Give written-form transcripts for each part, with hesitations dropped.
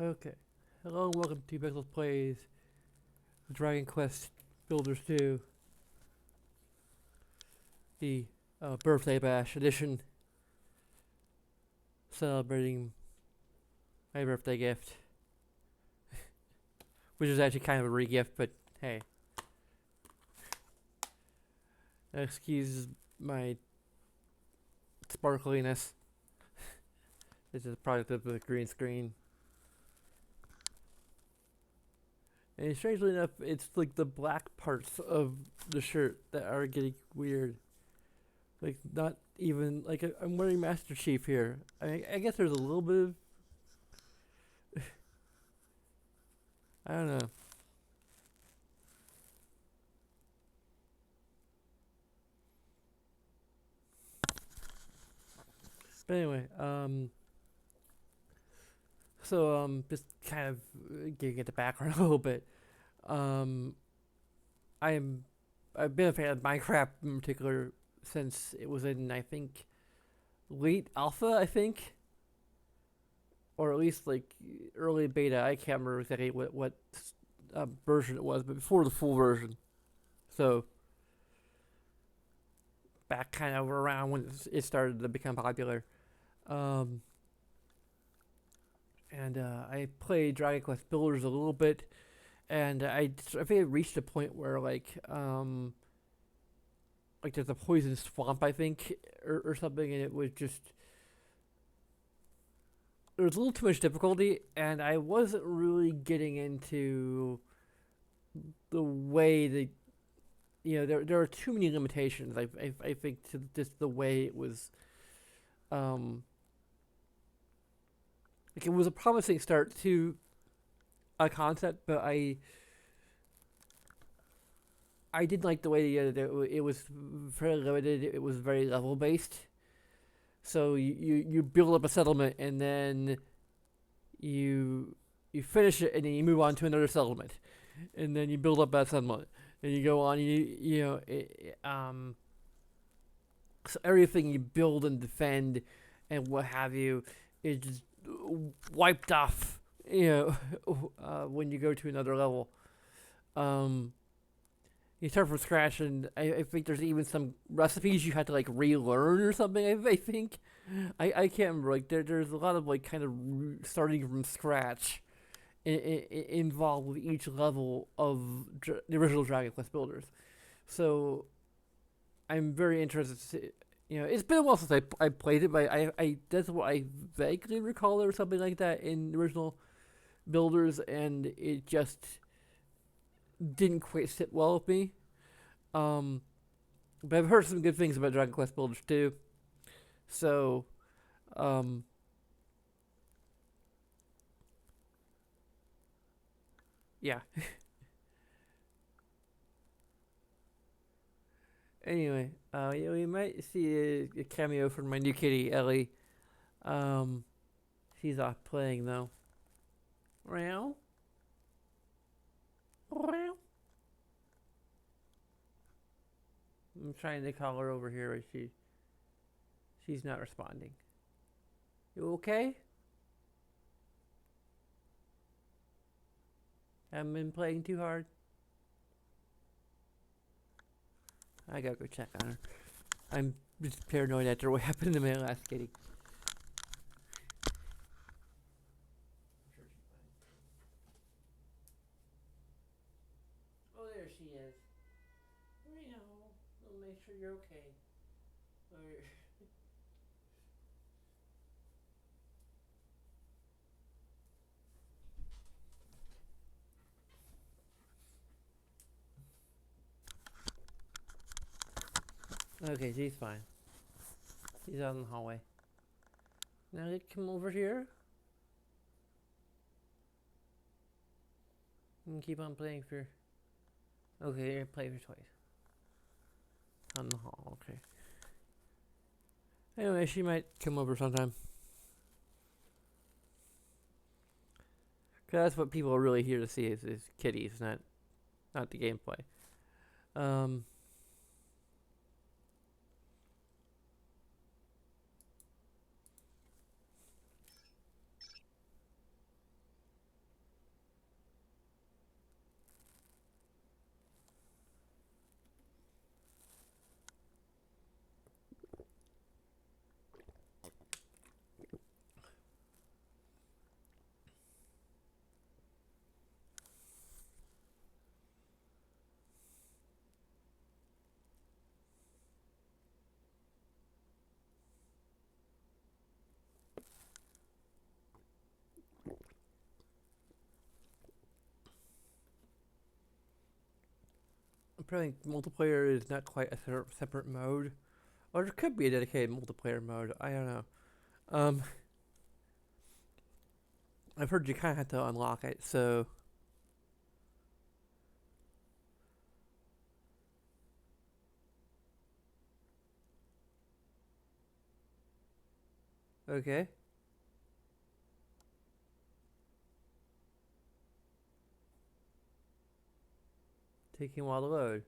Okay. Hello and welcome to Pixel Plays Dragon Quest Builders 2, the birthday bash edition, celebrating my birthday gift, which is actually kind of a re-gift, but hey. Excuse my sparkliness. This is a product of the green screen. And strangely enough, it's like the black parts of the shirt that are getting weird. Like, not even, like, I'm wearing Master Chief here. I guess there's a little bit of, I don't know. But anyway, just kind of getting into background a little bit. Um, I'm, I've been a fan of Minecraft in particular since it was in, I think, late alpha, I think, or at least like early beta. I can't remember exactly what version it was, but before the full version. So back kind of around when it started to become popular. Um, and I played Dragon Quest Builders a little bit, and I think I reached a point where like there's a poison swamp, I think, or something, and it was just there was a little too much difficulty, and I wasn't really getting into the way that there are too many limitations. I think to just the way it was. Um, like, it was a promising start to a concept, but I didn't like the way that it was very limited. It was very level based. So you build up a settlement, and then you you finish it, and then you move on to another settlement, and then you build up that settlement, and you go on. So everything you build and defend, and what have you, is just wiped off. When you go to another level. Um, you start from scratch, and I think there's even some recipes you had to like relearn or something. I think I can't remember. Like there's a lot of like kind of starting from scratch involved with each level of the original Dragon Quest Builders. So I'm very interested to see. It's been a while since I played it, but I that's what I vaguely recall or something like that in the original Builders, and it just didn't quite sit well with me. Um, but I've heard some good things about Dragon Quest Builders too. So, um, yeah. Anyway, yeah, we might see a cameo from my new kitty Ellie. Um, she's off playing though. Meow. Meow. I'm trying to call her over here, but she's not responding. You okay? Haven't been playing too hard. I gotta go check on her. I'm just paranoid after what happened to my last kitty. Oh, there she is. Meow. We'll make sure you're okay. Okay, she's fine. She's out in the hallway. Now let's come over here and keep on playing for. Okay, you're play for twice. On the hall, okay. Anyway, she might come over sometime. Cause that's what people are really here to see is kitties, not the gameplay. Um, Apparently, multiplayer is not quite a separate mode, or there could be a dedicated multiplayer mode. I don't know. Um, I've heard you kind of have to unlock it, so okay. Taking a while to load.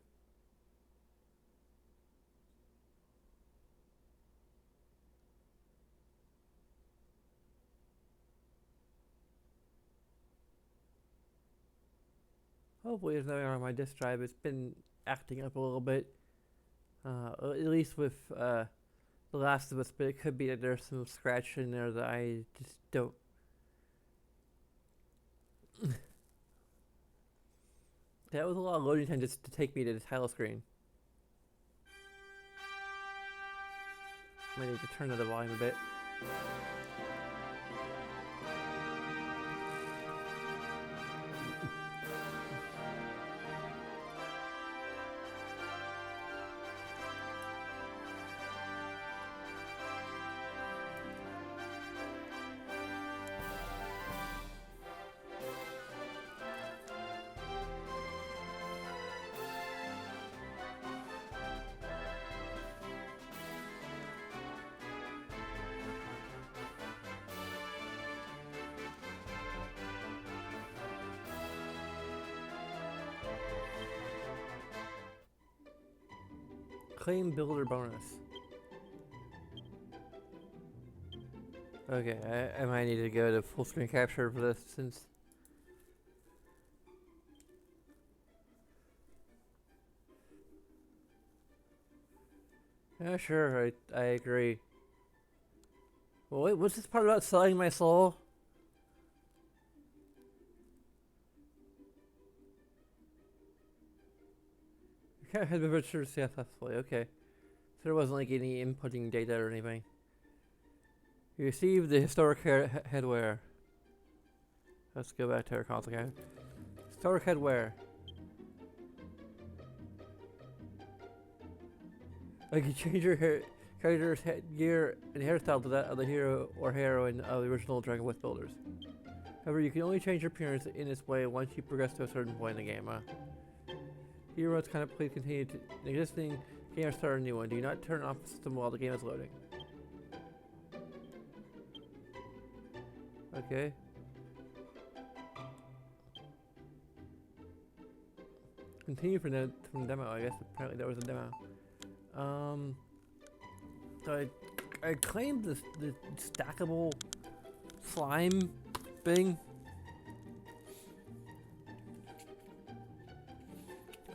Hopefully, there's nothing on my disk drive. It's been acting up a little bit, at least with The Last of Us, but it could be that there's some scratch in there that I just don't. That was a lot of loading time just to take me to the title screen. I need to turn up the volume a bit. Claim builder bonus. Okay, I might need to go to full screen capture for this since. Yeah, sure, I agree. Well, wait, what's this part about selling my soul? Okay, had been registered successfully, okay. So there wasn't like any inputting data or anything. You received the historic headwear. Let's go back to our console account. Historic headwear. Like you change your character's gear and hairstyle to that of the hero or heroine of the original Dragon Quest builders. However, you can only change your appearance in this way once you progress to a certain point in the game. Heroes kind of please continue to an existing game or start a new one. Do not turn off the system while the game is loading. Okay. Continue from the demo. I guess apparently there was a demo. So I claimed the stackable slime thing,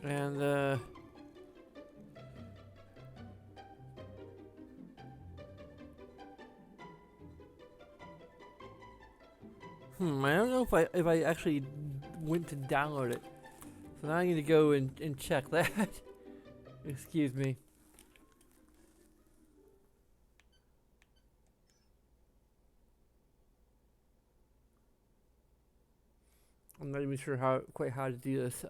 and I don't know if I actually went to download it. So now I need to go and check that. Excuse me. I'm not even sure quite how to do this.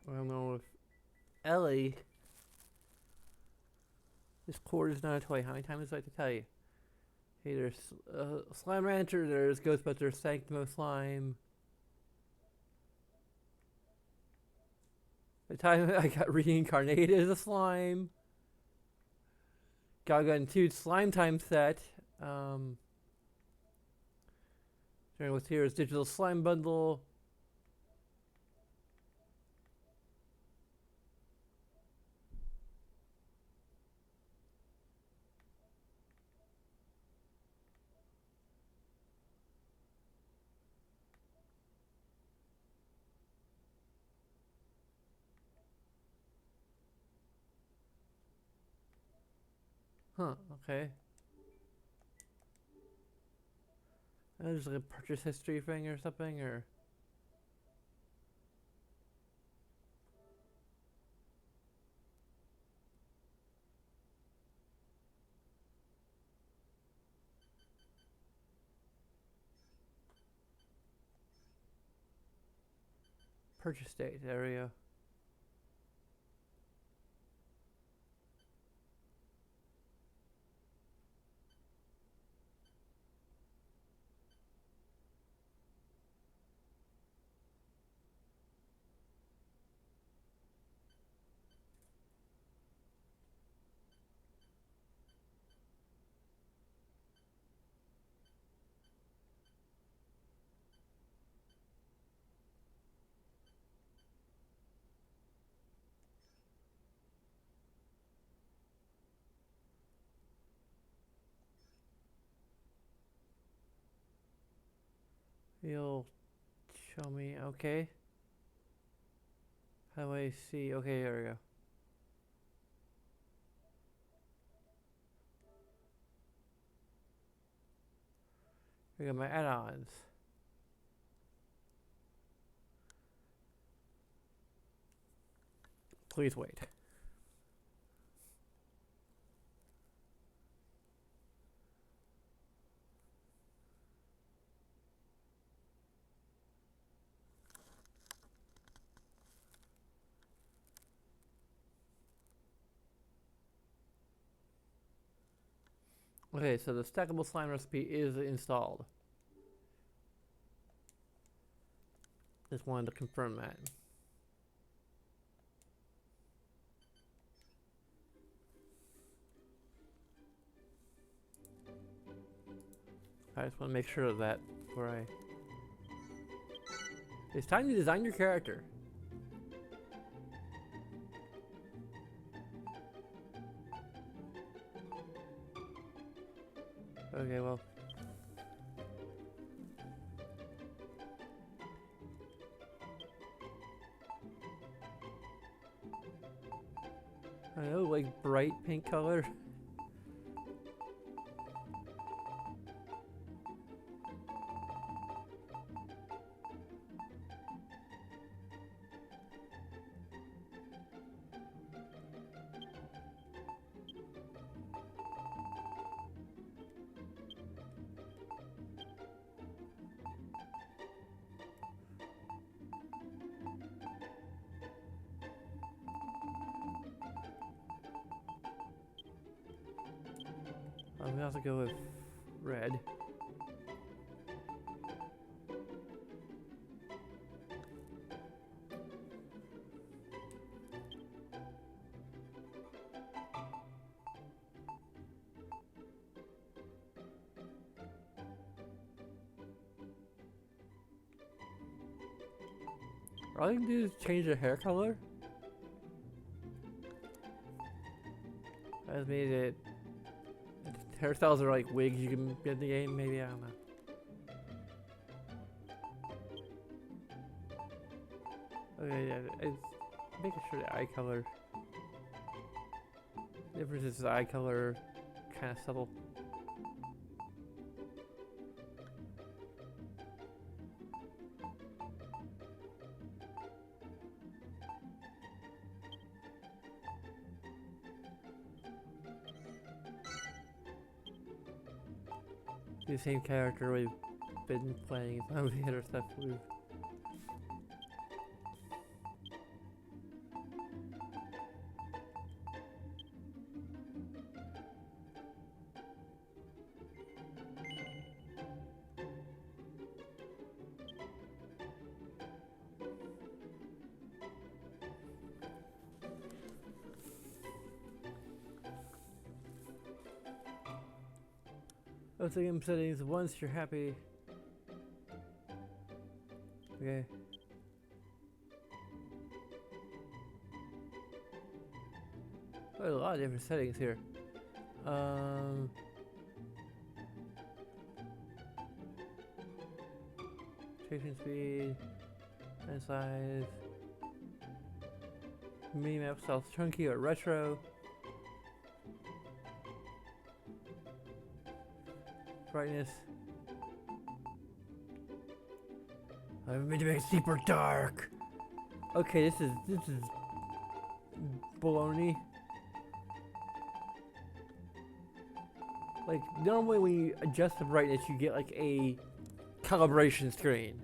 I don't know if Ellie. This cord is not a toy. How many times do I have to tell you? Hey, there's Slime Rancher. There's Ghostbusters Sanctimo Slime. The time I got reincarnated as a slime. Gaga 2 Slime Time set. What's here is Digital Slime Bundle. Huh, okay. There's like a purchase history thing or something, or... Purchase date. There we go. You'll show me. Okay. How do I see? Okay, here we go. Here we go, my add-ons. Please wait. Okay, so the stackable slime recipe is installed. Just wanted to confirm that. I just want to make sure of that before I... It's time to design your character. Okay, well. I know, like bright pink color. I'm gonna have to go with red. All you can do is change the hair color. That made it. Hairstyles are like wigs you can get in the game, maybe, I don't know. Okay, yeah, it's making sure the eye color. The difference is the eye color kind of subtle. The same character we've been playing some of the other stuff we've... Game settings once you're happy. Okay. Oh, a lot of different settings here. Tracing speed and size. Mini map style chunky or retro. Brightness. I'm meant to make it super dark. Okay, this is baloney. Like normally when you adjust the brightness, you get like a calibration screen.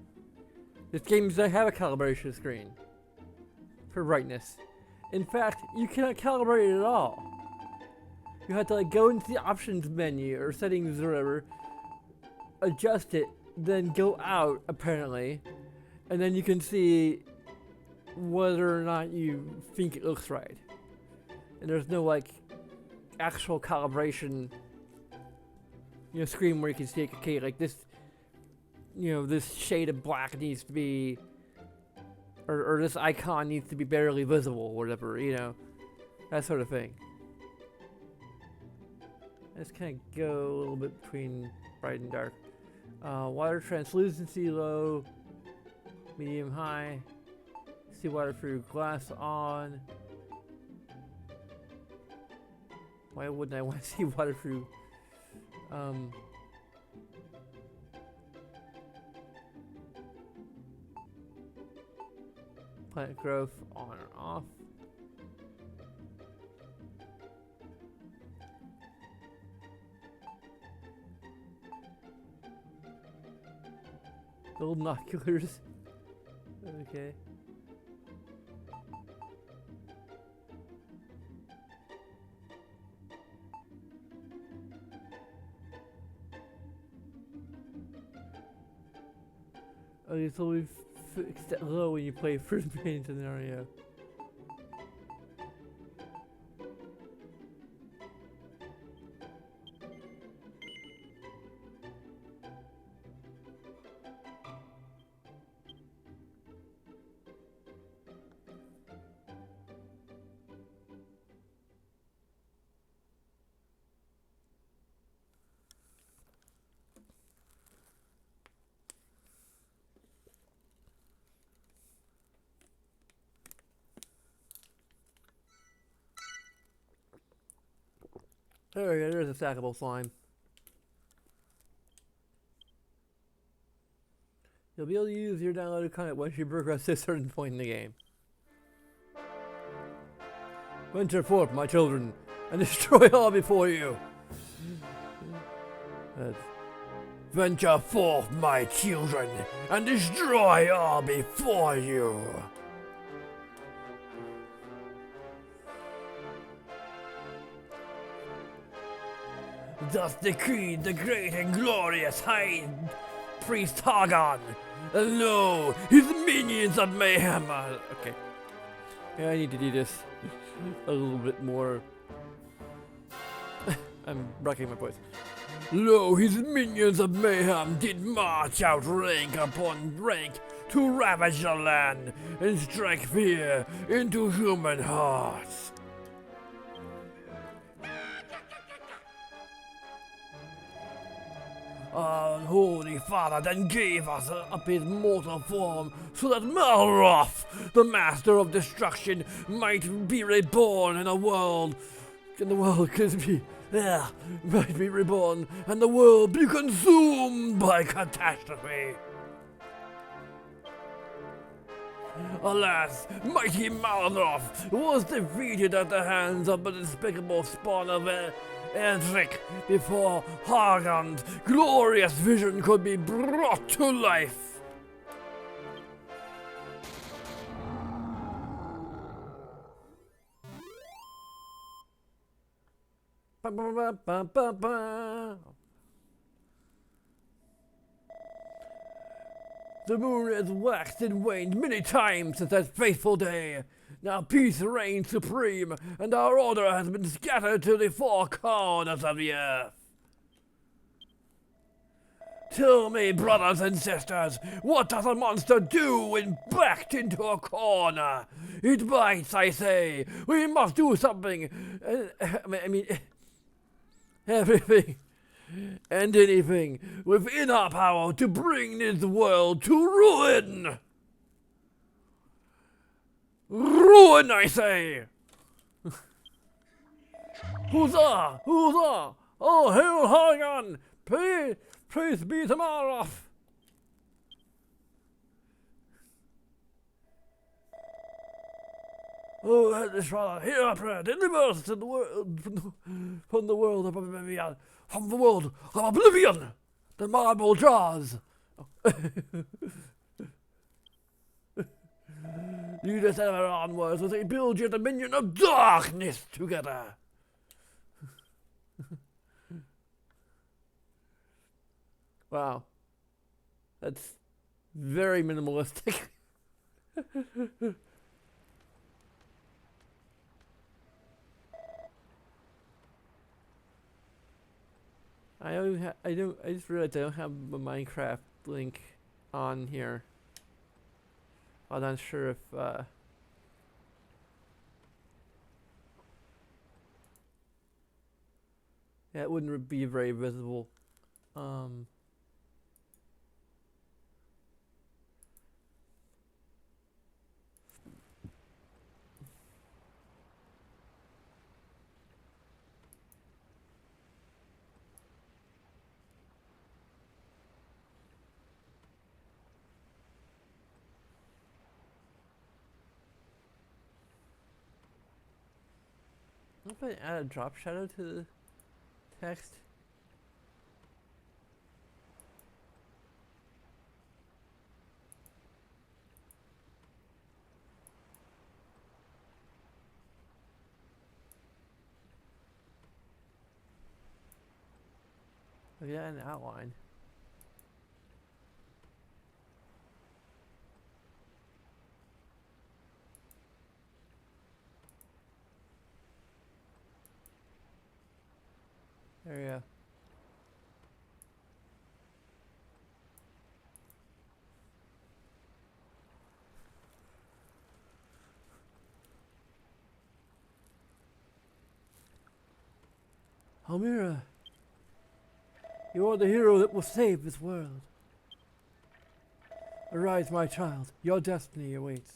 This game does not have a calibration screen for brightness. In fact, you cannot calibrate it at all. You have to like go into the options menu or settings or whatever, adjust it, then go out apparently, and then you can see whether or not you think it looks right. And there's no like actual calibration, screen where you can see like, okay, like this, this shade of black needs to be, or this icon needs to be barely visible, or whatever, that sort of thing. Let's kind of go a little bit between bright and dark. Water translucency low, medium high. See water through glass on. Why wouldn't I want to see water through? Plant growth on or off. Build binoculars. Okay. Okay, so we've fixed that low when you play first person scenario. There we go, there's a stackable slime. You'll be able to use your downloaded content once you progress to a certain point in the game. Venture forth, my children, and destroy all before you. Venture forth, my children, and destroy all before you. Thus decreed the great and glorious High Priest Hargon, and lo, his minions of mayhem. Okay. Yeah, I need to do this a little bit more. I'm rocking my voice. Lo, his minions of mayhem did march out rank upon rank to ravage the land and strike fear into human hearts. Our Holy Father then gave us up his mortal form so that Malroth, the Master of Destruction, might be reborn in a world. And the world might be reborn, and the world be consumed by catastrophe. Alas, mighty Malroth was defeated at the hands of the despicable spawn of Edric before Hargon's glorious vision could be brought to life. The moon has waxed and waned many times since that fateful day. Now peace reigns supreme, and our order has been scattered to the four corners of the earth. Tell me, brothers and sisters, what does a monster do when backed into a corner? It bites, I say. We must do something. I mean, everything and anything within our power to bring this world to ruin. Ruin, I say! Huzzah! Huzzah! Oh, hail Hargon! Praise be to Malroth! Oh, Heavenly Father, hear our prayer. Deliver us to the world from the world of oblivion. From the world of oblivion! The marble jaws! Lead us ever onwards as we build your dominion of darkness together. Wow. That's very minimalistic. I just realized I don't have a Minecraft link on here. I'm not sure if that wouldn't be very visible. If I add a drop shadow to the text. Oh yeah, an outline. There you go. Almira, you are the hero that will save this world. Arise, my child. Your destiny awaits.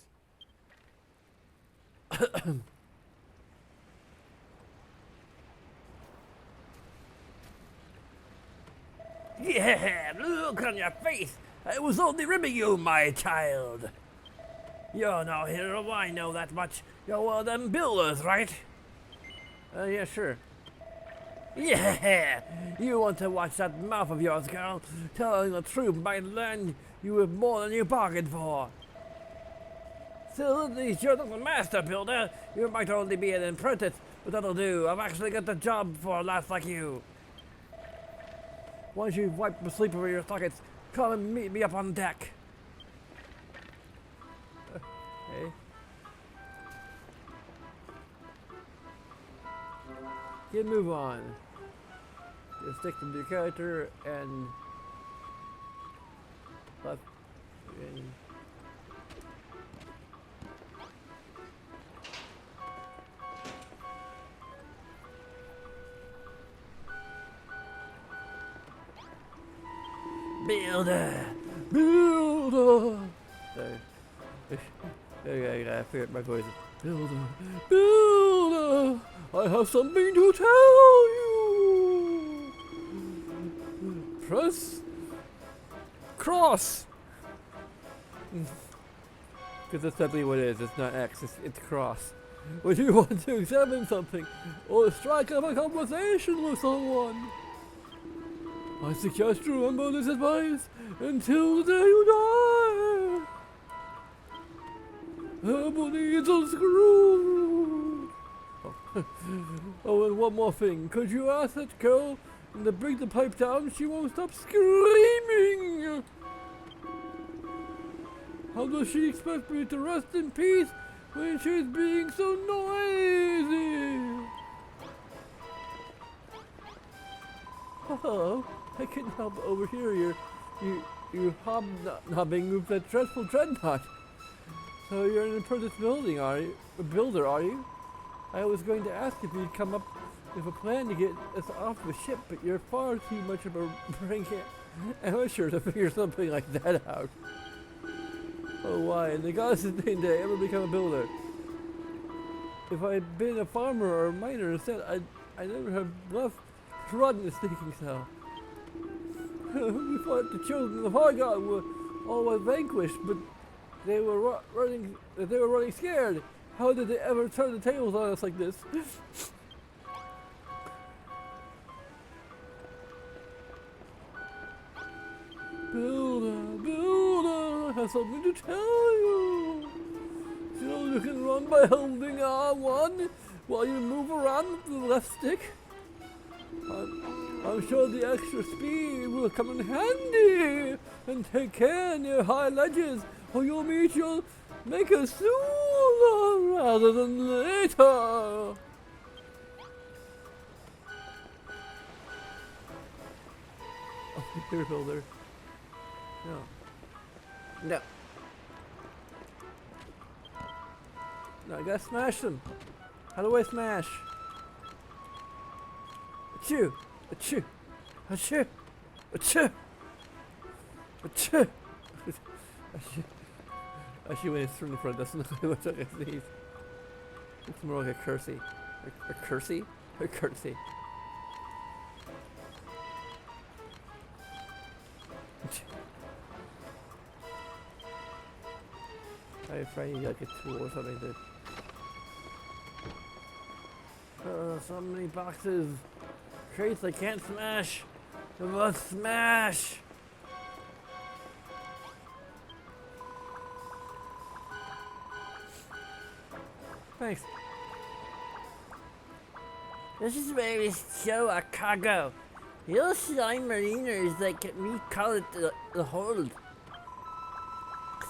Yeah, look on your face. I was only ribbing you, my child. You're no hero, I know that much. You're one of them builders, right? Yeah, sure. Yeah, you want to watch that mouth of yours, girl. Telling the truth might learn you have more than you bargained for. Still, at least you're not the master builder. You might only be an apprentice, but that'll do. I've actually got the job for a lass like you. Once you've wiped the sleep over your sockets, come and meet me up on deck. Okay. Get move on. Just stick to your character and left in. Builder! Builder! Sorry. I gotta figure out my voice. Builder! Builder! I have something to tell you! Press cross! Because that's definitely what it is. It's not X, it's cross. When you want to examine something or strike up a conversation with someone, I suggest you remember this advice until the day you die. Everybody is unscrewed. Oh, and one more thing. Could you ask that girl to bring the pipe down? She won't stop screaming. How does she expect me to rest in peace when she's being so noisy? Hello. I couldn't help but overhear you hobnobbing with that dreadful dreadnought. So you're an apprentice builder, are you? I was going to ask if you'd come up with a plan to get us off the ship, but you're far too much of a brain amateur to figure something like that out. Oh, why? In the goddess's name did I ever become a builder? If I had been a farmer or a miner instead, I'd never have left Rodden thinking so. We thought the children of Hargot were always vanquished, but they were running scared. How did they ever turn the tables on us like this? Builder, I have something to tell you. You can run by holding R1 while you move around with the left stick. I'm sure the extra speed will come in handy. And take care near high ledges, or you'll meet your maker sooner rather than later. Here, builder. No. No. No, I gotta smash them. How do I smash? Achoo! Achoo! Achoo! Achoo! Achoo! Actually, when it's from the front, doesn't look like a sneeze. It's more like a curtsy. A curtsy? A curtsy. I find you like a tool or something to. So many boxes. Crates I can't smash. I must smash. Thanks. This is where we show our cargo. You'll shine mariners like we call it the hold.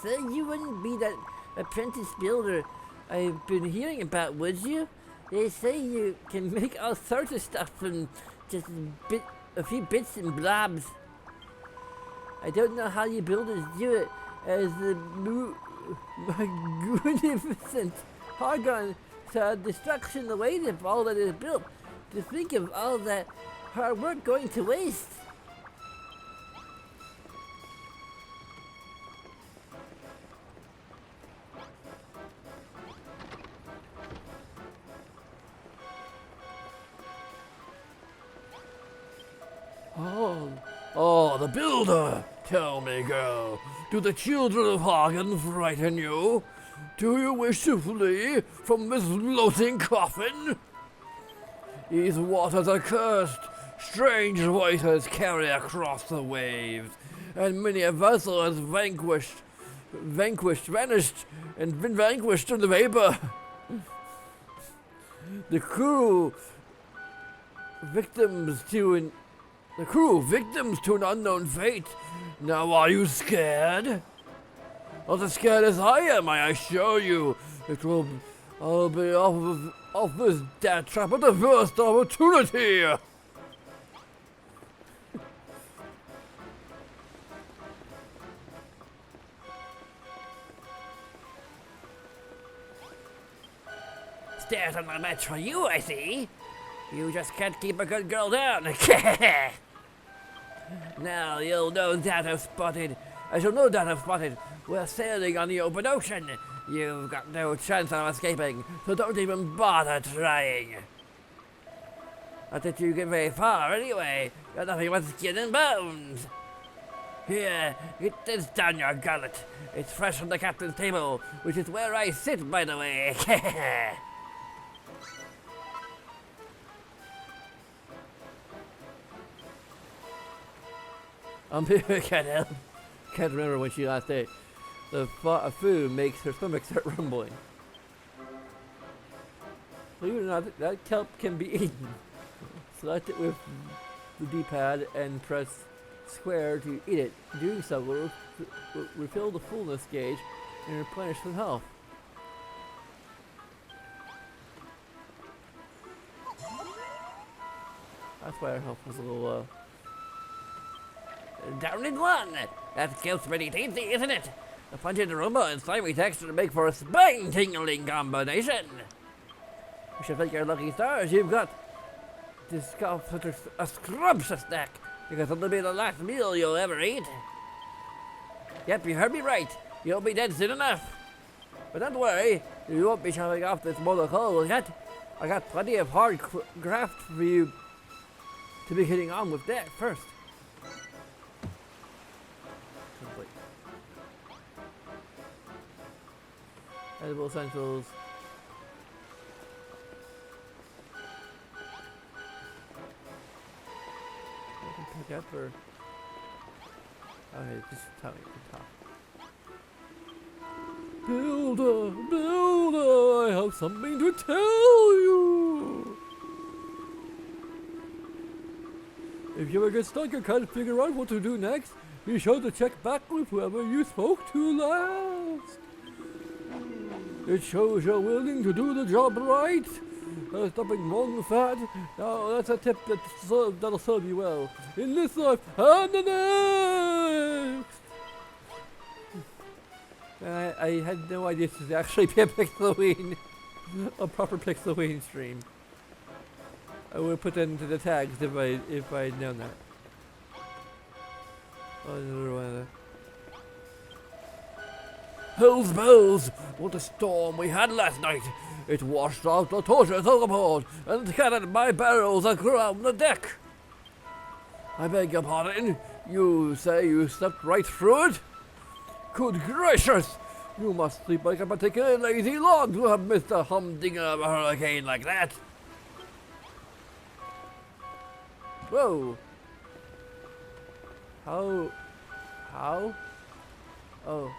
So you wouldn't be that apprentice builder I've been hearing about, would you? They say you can make all sorts of stuff from just a few bits and blobs. I don't know how you builders do it, as the magnificent Hargon saw destruction the weight of all that is built. To think of all that hard work going to waste. Oh, the builder! Tell me, girl, do the children of Hagen frighten you? Do you wish to flee from this floating coffin? These waters are cursed. Strange voices carry across the waves, and many a vessel has vanished, and been vanquished in the vapor. The crew, victims to an unknown fate. Now are you scared? Not as scared as I am, I assure you. I'll be off this death trap at the first opportunity. Stairs on my match for you, I see. You just can't keep a good girl down. Now you'll no doubt have spotted. I shall no doubt have spotted. We're sailing on the open ocean. You've got no chance of escaping, so don't even bother trying. Not that you get very far anyway. You're nothing but skin and bones. Here, get this down your gullet. It's fresh from the captain's table, which is where I sit, by the way. I'm here, can't remember when she last ate. The food makes her stomach start rumbling. Believe it or not, that kelp can be eaten. Select it with the D-pad and press square to eat it. Doing so will refill the fullness gauge and replenish some health. That's why our health was a little low. Down in one! That kelp's pretty tasty, isn't it? A pungent aroma and slimy texture make for a spine-tingling combination. You should thank your lucky stars you've got this scout such a scrumptious snack, because it'll be the last meal you'll ever eat. Yep, you heard me right. You'll be dead soon enough. But don't worry, you won't be shoving off this mortal coil yet. I got plenty of hard graft for you to be hitting on with that first. Edible essentials. I can pick up or. Okay, just tell me to talk. Builder, Builder, I have something to tell you. If you ever get stuck and can't figure out what to do next, be sure to check back with whoever you spoke to last. It shows you're willing to do the job right. There's nothing wrong with that. Now, that's a tip that'll serve you well in this life and the next. I had no idea this would actually be a Pixelween, a proper Pixelween stream. I would put that into the tags if I'd known that. Oh, another one. Hell's bells! What a storm we had last night! It washed out the torches overboard and scattered my barrels around the deck. I beg your pardon. You say you slept right through it? Good gracious! You must sleep like a particularly lazy log to have missed a humdinger of a hurricane like that. Whoa! How? Oh.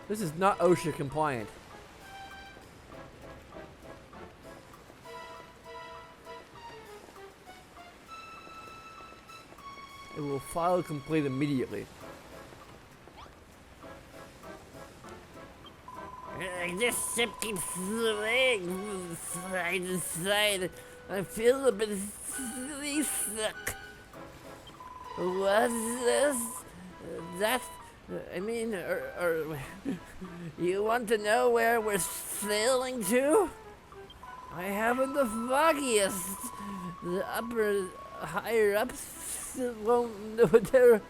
This is not OSHA compliant. It will file complete immediately. This ship keeps swaying side to side. I feel a bit seasick. What's this? That, I mean, you want to know where we're sailing to? I haven't the foggiest. The higher ups won't dare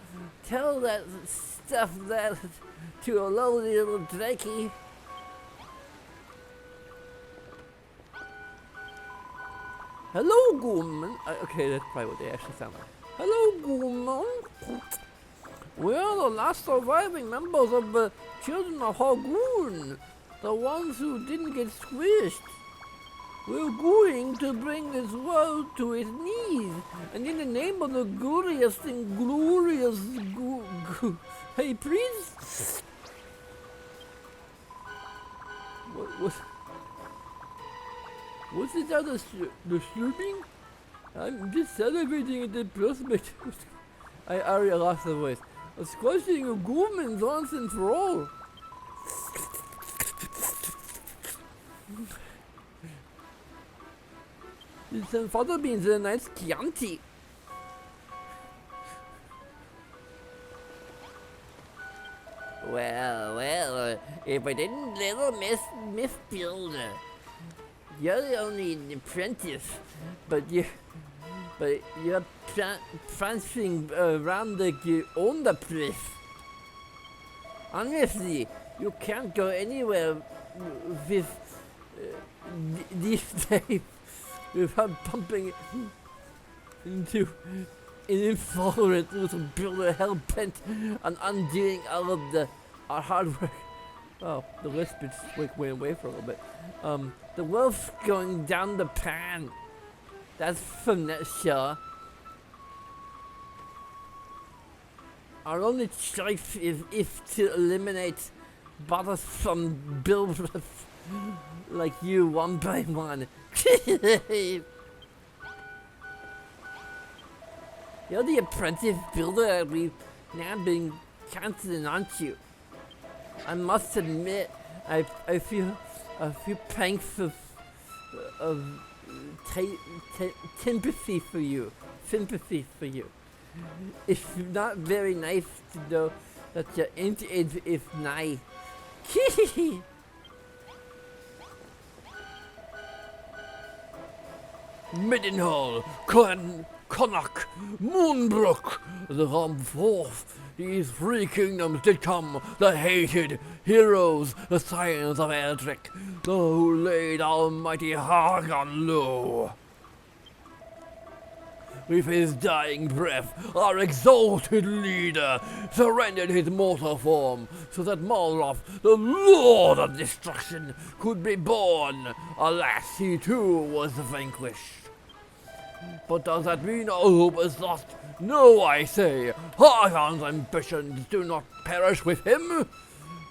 tell that stuff that to a lowly little drakey. Hello, Gourmand. Okay, that's probably what they actually sound like. Hello, Gourmand. We are the last surviving members of the Children of Hargoon, the ones who didn't get squished. We're going to bring this world to its knees, and in the name of the glorious and glorious hey, priest. What's it out of the slurping? I'm just celebrating at the prospect. I already lost the voice. Of squashing a Gourmand once and for all. Some fodder beans and a nice Chianti. Well, if I didn't little Miss Builder. You're only an apprentice, but you're prancing around like you own the place. Honestly, you can't go anywhere with these days without bumping into an intolerant little builder hell bent on undoing all of our hard work. Oh, the lisp just went away for a little bit. The wolf's going down the pan. That's from that show. Our only choice is to eliminate bothers from builders like you one by one. You're the apprentice builder we've now been counting on, aren't you? I must admit, I feel a few pangs of sympathy for you. It's not very nice to know that your end is nigh. Middenhall, Connacht, Moonbrook, the realm forth. These three kingdoms did come, the hated heroes, the scions of Eldrick, the who laid almighty Hargon low. With his dying breath, our exalted leader surrendered his mortal form so that Malroth, the Lord of Destruction, could be born. Alas, he too was vanquished. But does that mean all hope is lost? No, I say, Hargon's ambitions do not perish with him.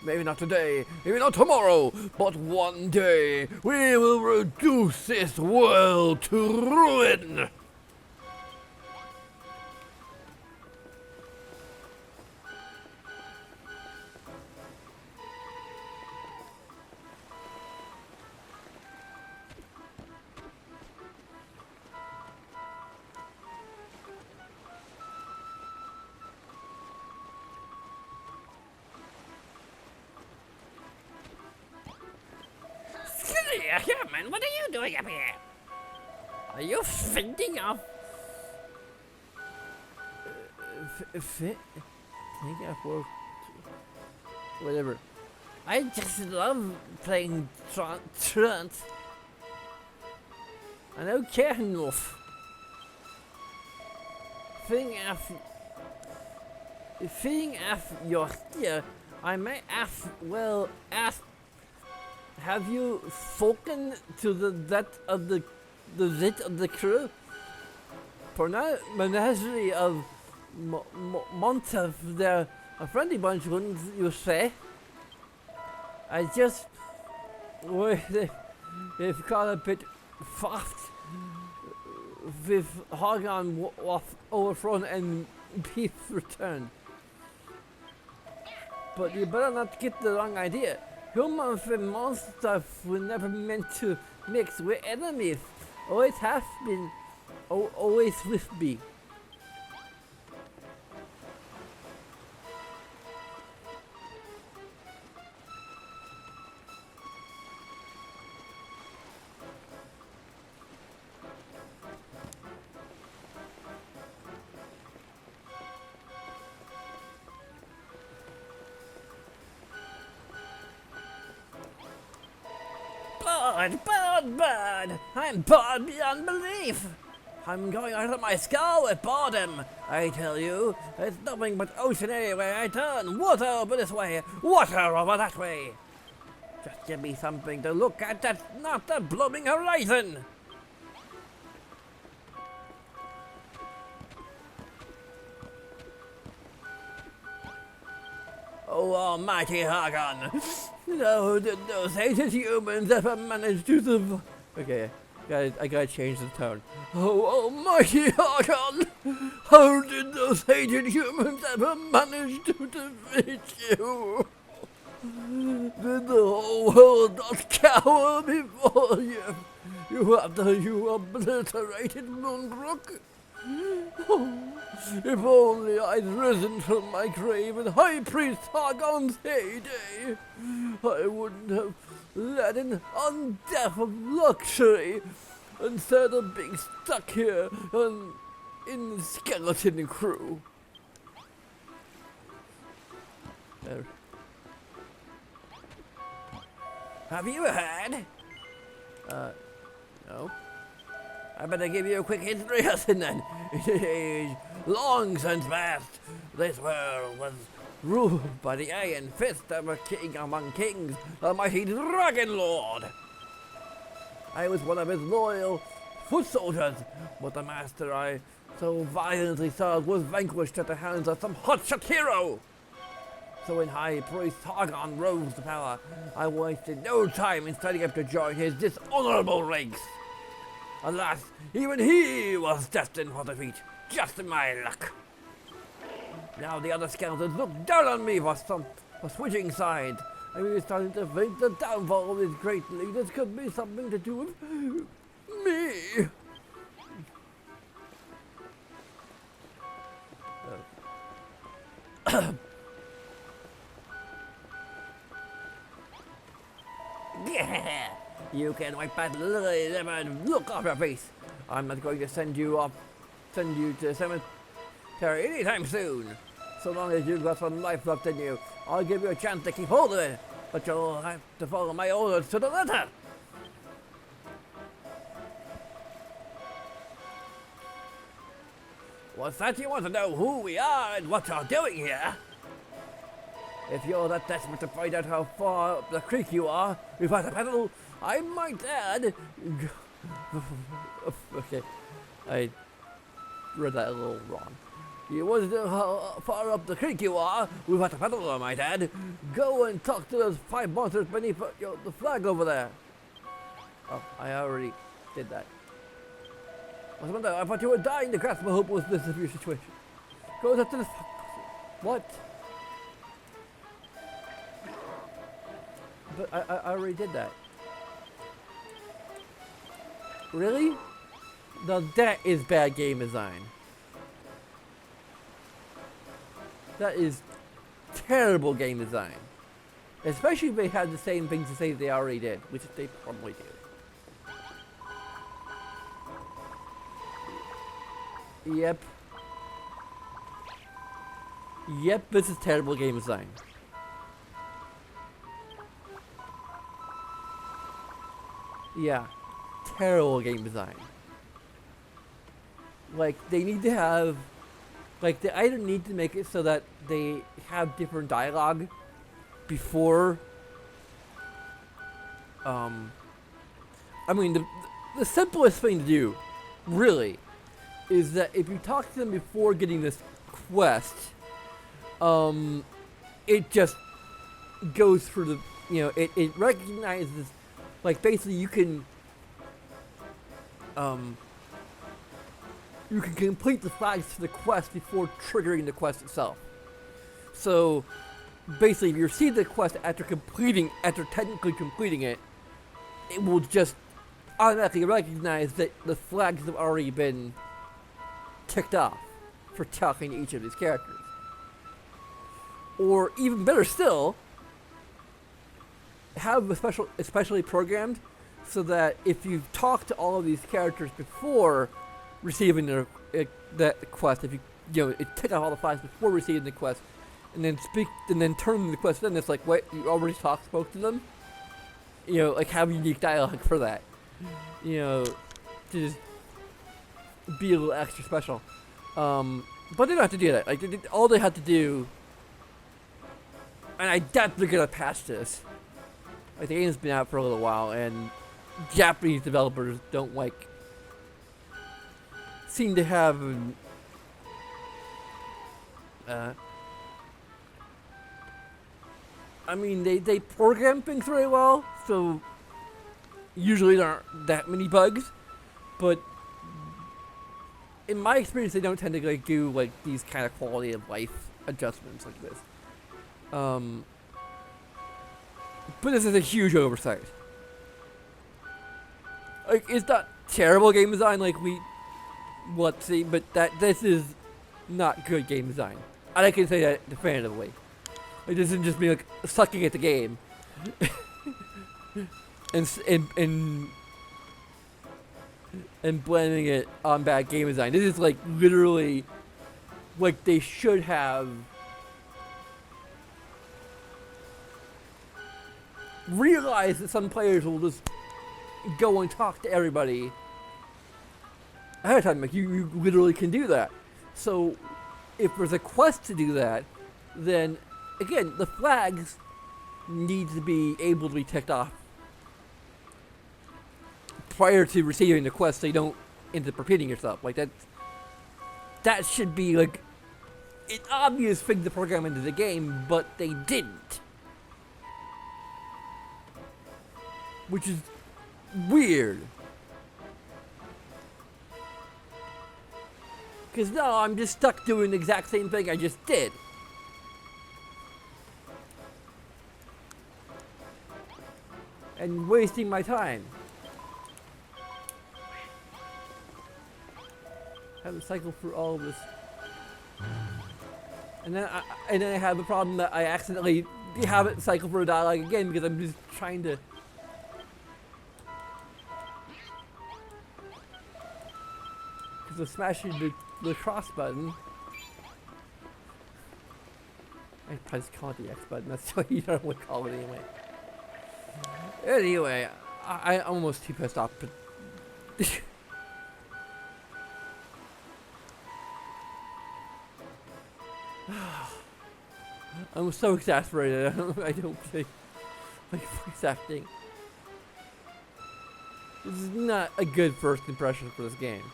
maybe not today, maybe not tomorrow, but one day we will reduce this world to ruin. Human, what are you doing up here? Are you fending off? Think I've worked. Whatever. I just love playing truant. I don't care enough. Seeing if you're here, I may ask, have you spoken to the rest of the crew? For now, menagerie of Montav, they're a friendly bunch, wouldn't you say? I just, they've got a bit fast with Hagan overthrown and Beef returned. But you better not get the wrong idea. Humans and monsters were never meant to mix with enemies. Always have been, always will be. Bored! I'm bored beyond belief! I'm going out of my skull with boredom, I tell you. There's nothing but ocean anywhere I turn. Water over this way, water over that way. Just give me something to look at that's not the blooming horizon. Oh, almighty Hagan! No, did those hated humans ever manage to survive? Okay, I gotta change the tone. Oh, almighty Hagan! How did those hated humans ever manage to defeat you? Did the whole world not cower before you after you obliterated Moonbrook? Oh, if only I'd risen from my grave in High Priest Hagon's heyday, I wouldn't have led an undeath of luxury instead of being stuck here in the skeleton crew. There. Have you heard? No. I better give you a quick history lesson then. Long since past, this world was ruled by the Iron Fist of a king among kings, a mighty Dragon Lord. I was one of his loyal foot soldiers, but the master I so violently served was vanquished at the hands of some hotshot hero. So when High Priest Hagan rose to power, I wasted no time in standing up to join his dishonorable ranks. Alas, even he was destined for defeat, just my luck. Now the other skeletons look down on me for switching sides. I was starting to think the downfall of these great leaders could be something to do with me. You can wipe that look off your face. I'm not going to send you to the cemetery anytime soon. So long as you've got some life left in you, I'll give you a chance to keep hold of it. But you'll have to follow my orders to the letter. What's that? You want to know who we are and what you're doing here? If you're that desperate to find out how far up the creek you are without a pedal, I might add... Okay, I read that a little wrong. You wonder how far up the creek you are without a paddle, my dad. Go and talk to those 5 monsters beneath the flag over there. Oh, I already did that. I thought you were dying to grasp my hope with this severe situation. Goes up to the... What? But I already did that. Really? Now that is bad game design. That is terrible game design. Especially if they had the same things to say they already did, which they probably do. Yep. Yep, this is terrible game design. Yeah. Terrible game design. Like, they need to have... Like, they either need to make it so that they have different dialogue before... I mean, the simplest thing to do, really, is that if you talk to them before getting this quest, it just goes through the... You know, it recognizes... Like, basically, you can complete the flags to the quest before triggering the quest itself. So, basically, if you receive the quest after technically completing it, it will just automatically recognize that the flags have already been ticked off for talking to each of these characters. Or, even better still, have especially programmed so that if you've talked to all of these characters before receiving that quest, if you tick off all the flags before receiving the quest, and then turn the quest in, it's like, wait, you already spoke to them? You know, like, have unique dialogue for that. You know, to just be a little extra special. But they don't have to do that. Like, all they have to do, and I doubt they're gonna patch this. Like, the game's been out for a little while, and Japanese developers don't, like, seem to have, I mean, they program things very well, so usually there aren't that many bugs, but in my experience, they don't tend to, like, do, like, these kind of quality of life adjustments like this. But this is a huge oversight. Like, it's not terrible game design like let's see, but this is not good game design. And I can say that definitively. Like, this isn't just me, like, sucking at the game. and blaming it on bad game design. This is, like, literally, like, they should have realize that some players will just go and talk to everybody ahead of time. Like, you literally can do that. So, if there's a quest to do that, then, again, the flags need to be able to be ticked off prior to receiving the quest so you don't end up repeating yourself. Like, that should be, like, an obvious thing to program into the game, but they didn't. Which is weird. Because now I'm just stuck doing the exact same thing I just did. And wasting my time. Have to cycle through all of this. And then I have the problem that I accidentally have it cycle through a dialogue again because I'm just trying to... Because of smashing the cross button. I probably just call it the X button, that's what you don't want to call it anyway. Anyway, I'm almost too pissed off, but... I'm so exasperated. I don't think my voice acting. This is not a good first impression for this game.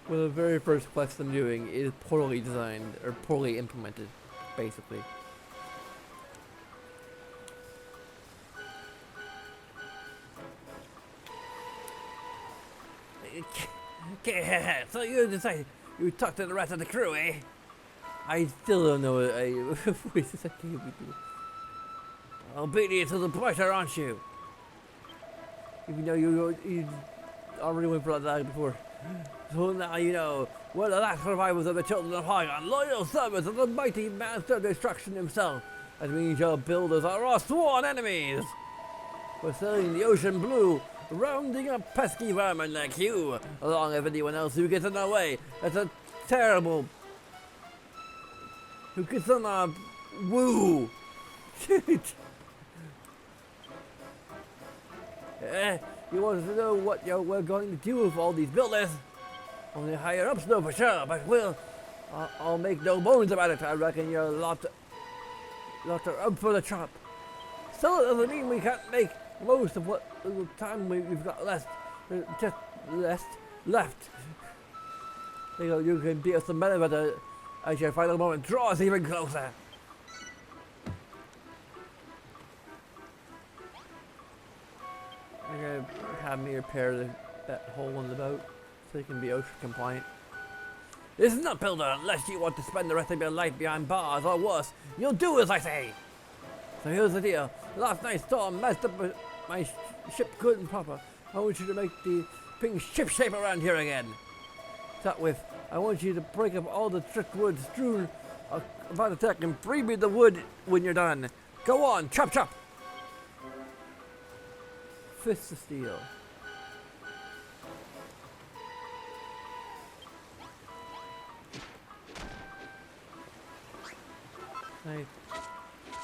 Well, the very first quest I'm doing is poorly designed or poorly implemented, basically. Okay, so you decided you talked to the rest of the crew, eh? I still don't know what voices I gave you. Obedient to the pressure, aren't you? Even though you already went for that before. So now you know we're the last survivors of the children of Hygon, loyal servants of the mighty master of destruction himself. That means your builders are our sworn enemies. We're sailing the ocean blue, rounding up pesky vermin like you, along with anyone else who gets in our way. That's a terrible... who gets on our woo. You want to know what we're going to do with all these builders? Only higher ups know for sure, but I'll make no bones about it. I reckon you're lots are up for the chop. Still, it doesn't mean we can't make most of what little time we've got left. Left. You can be some better, but as your final moment draws even closer. I'm gonna have me repair that hole in the boat so it can be OSHA compliant. This is not builder unless you want to spend the rest of your life behind bars, or worse, you'll do as I say. So here's the deal. Last night's storm messed up my ship good and proper. I want you to make the thing ship shape around here again. Start with, I want you to break up all the driftwood strewn about the deck and free me the wood when you're done. Go on, chop chop. Fist of steel.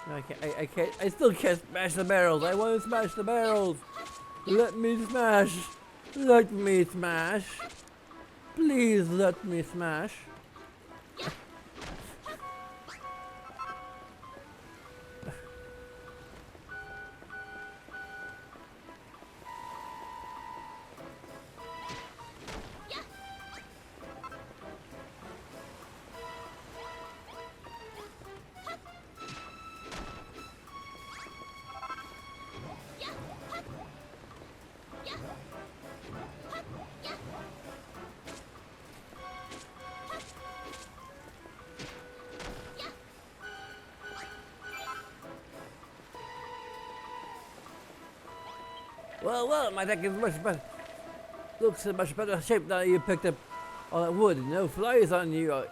I can't. I still can't smash the barrels. I want to smash the barrels. Let me smash. Let me smash. Please let me smash. Well, my deck is much better. Looks in much better shape now you picked up all that wood. No flies on you,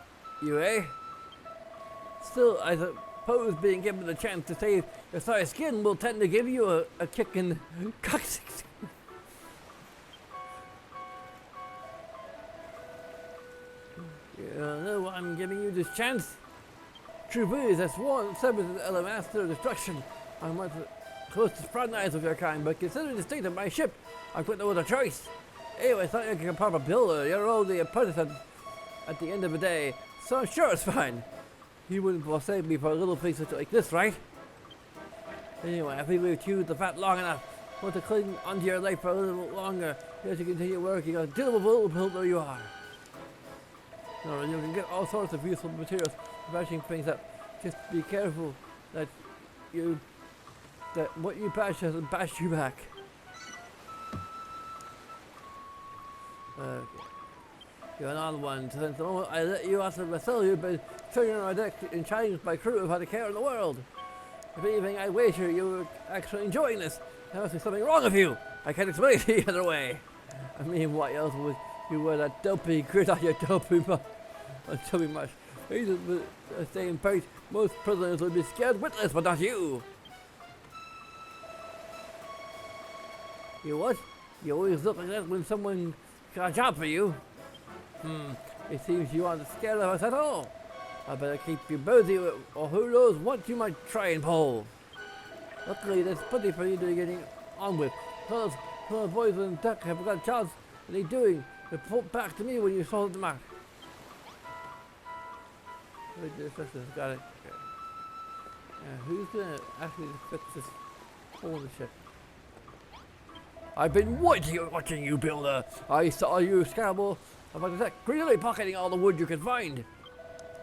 eh? Still, I suppose being given the chance to save your sorry skin will tend to give you a kick in the coccyx. You don't know why I'm giving you this chance? Truth is, I sworn service as the master of destruction. I want to close to fraternize with your kind, but considering the state of my ship, I put no other choice. Anyway, it's not like a proper builder. You're only a apprentice at the end of the day, so I'm sure it's fine. You wouldn't forsake me for a little thing such like this, right? Anyway, I think we've chewed the fat long enough. Want to cling onto your life for a little longer. You have to continue working on deal with little builder you are. No, you can get all sorts of useful materials, bashing things up. Just be careful that what you bash doesn't bash you back. Okay. You're an odd one. Since the moment I let you out of the cell, you've been turning on our deck and chatting with my crew without a care in the world. If anything, I wager you were actually enjoying this. There must be something wrong with you. I can't explain it the other way. I mean, what else would you wear that dopey grit on your dopey much? Stay in place. Most prisoners would be scared witless, but not you. You what? You always look like that when someone got a job for you. It seems you aren't scared of us at all. I better keep you busy, or who knows what you might try and pull. Luckily, there's plenty for you to be getting on with. Some of the boys on deck have got jobs that they're doing. Report back to me when you sort them out. Got it. Okay. Who's gonna actually fix this hole in the ship? I've been watching you, builder. I saw you scramble About to say, greedily pocketing all the wood you can find.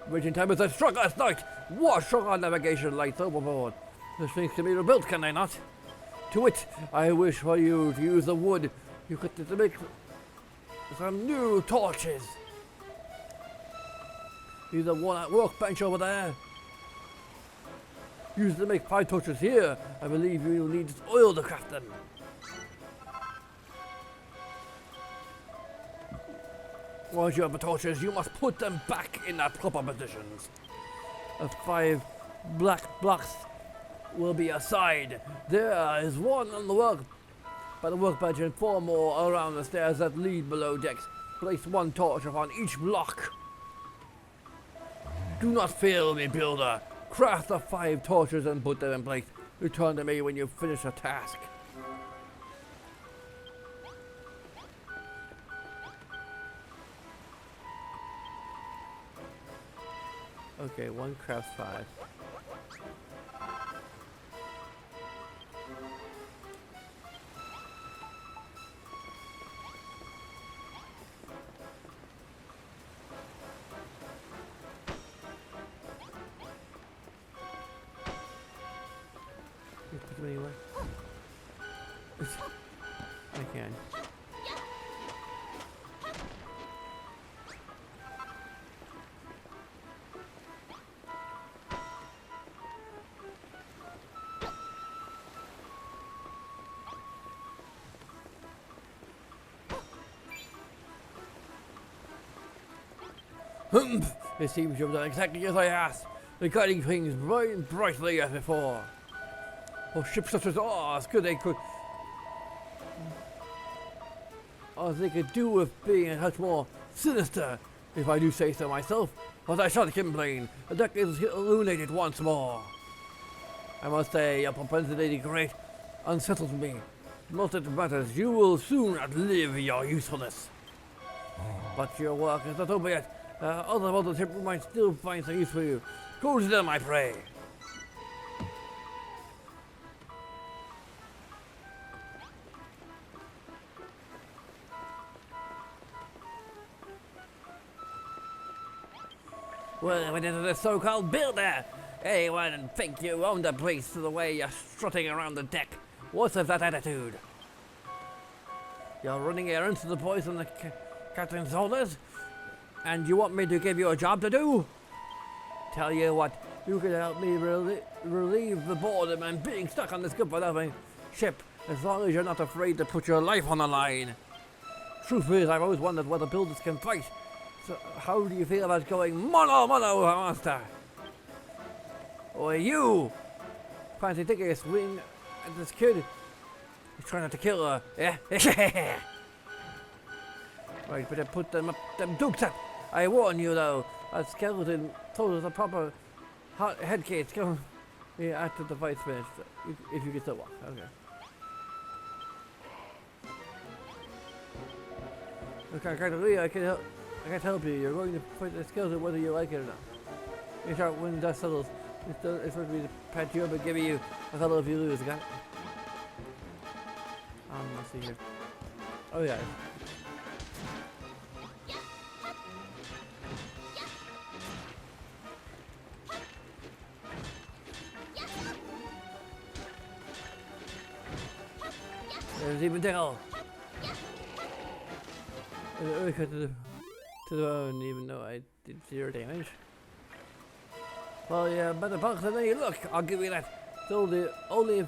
Waiting time as I struck last night. Wash our navigation lights overboard. This thing can be rebuilt, can they not? To it, I wish for you to use the wood you could to make some new torches. Use the one at workbench over there. Use to make 5 torches here. I believe you will need oil to craft them. Once you have the torches, you must put them back in their proper positions. 5 black blocks will be assigned. There is one on by the workbench and 4 more around the stairs that lead below decks. Place 1 torch upon each block. Do not fail me, builder. Craft the 5 torches and put them in place. Return to me when you finish a task. Okay, 1 crafts 5. You put them anywhere? I can. It seems you've done exactly as I asked. The guiding things burn brightly as before. Oh, ships such as ours, could they could... As they could do with being a touch more sinister, if I do say so myself. But I shall complain. The deck is illuminated once more. I must say, your propensity great unsettles me. Most it matters, you will soon outlive your usefulness. But your work is not over yet. Other ship might still find some use for you. Go to them, I pray. Well, what is this so-called builder? Anyone and think you own the place to the way you're strutting around the deck. What's of that attitude? You're running errands to the boys on the captain's orders? And you want me to give you a job to do? Tell you what, you can help me relieve the boredom and being stuck on this good-for-nothing ship, as long as you're not afraid to put your life on the line. Truth is, I've always wondered whether builders can fight. So how do you feel about going mano-mano, master? Or you? Fancy taking a swing at this kid? He's trying not to kill her, yeah? Right, better put them dukes up. I warn you though, a skeleton told us a proper head case. Come yeah, after the fight's finished, if you can still walk. Okay. Okay, I can't help you. You're going to fight the skeleton whether you like it or not. You start when dust settles. It's supposed to be to pat you up and give you a fellow if you lose. Got it? Let's see here. Oh yeah. There's even Daryl. To the bone, even though I did 0 damage. Well, yeah, better box than you look. I'll give you that. So the only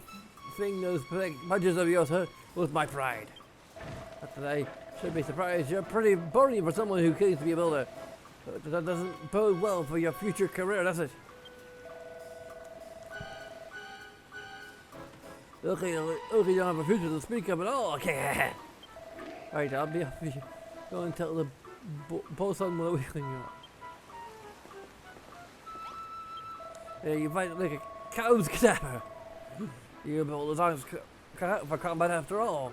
thing those punches of yours hurt was my pride. But I should be surprised. You're pretty boring for someone who claims to be a builder. That doesn't bode well for your future career, does it? Okay, you don't have a future to speak of at all. Okay. Alright, I'll be off. Go and tell the boss on what we're cleaning up. Yeah, you fight like a cow's cadaver. Your build arms cut out for combat after all.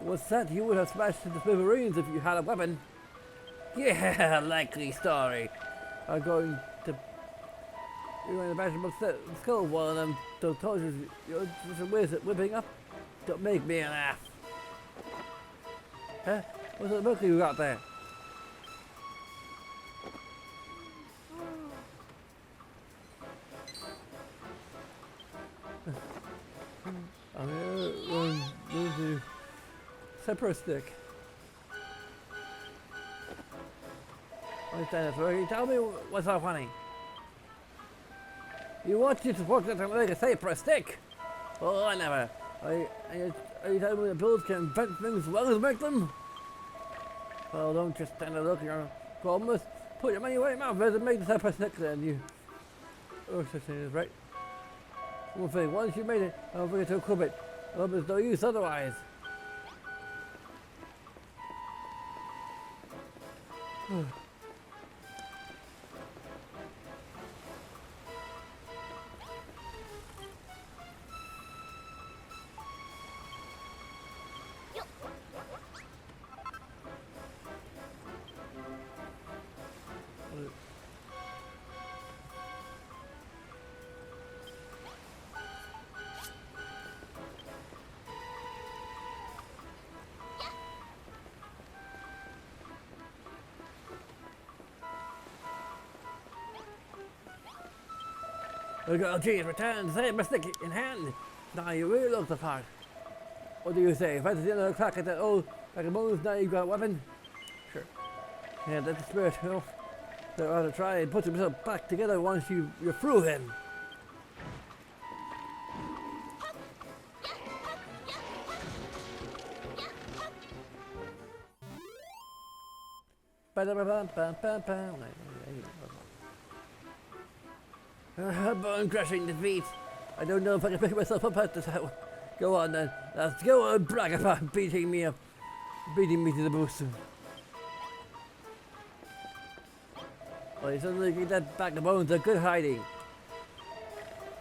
What's that? You would have smashed into smithereens if you had a weapon. Yeah, likely story. I'm going to... You're going to bash him up the skull while them torches you're just whipping up. Don't make me laugh. Huh? What's the book you got there? There's a separate stick. Tell me what's so funny. You want you to work to make a cypress stick? Oh, I never. Are you telling me the bills can invent things as well as make them? Well, don't just stand and look at your problems. Put your money where your mouth is and make the cypress stick then. You. Oh, such thing is right. One thing, once you made it, I don't forget to equip it. I hope there's no use otherwise. Look at geez, return, say my stick in hand. Now you really look the part. What do you say? If that's the end of the clock at that old back of bones, now you've got a weapon? Sure. Yeah, that's the spirit, you know. So I ought to try and put himself back together once you're through him. Bone crushing defeat. I don't know if I can pick myself up after that one. Go on then. Let's go and brag about beating me up. Beating me to the boost. Well, you suddenly get that back of bones a good hiding.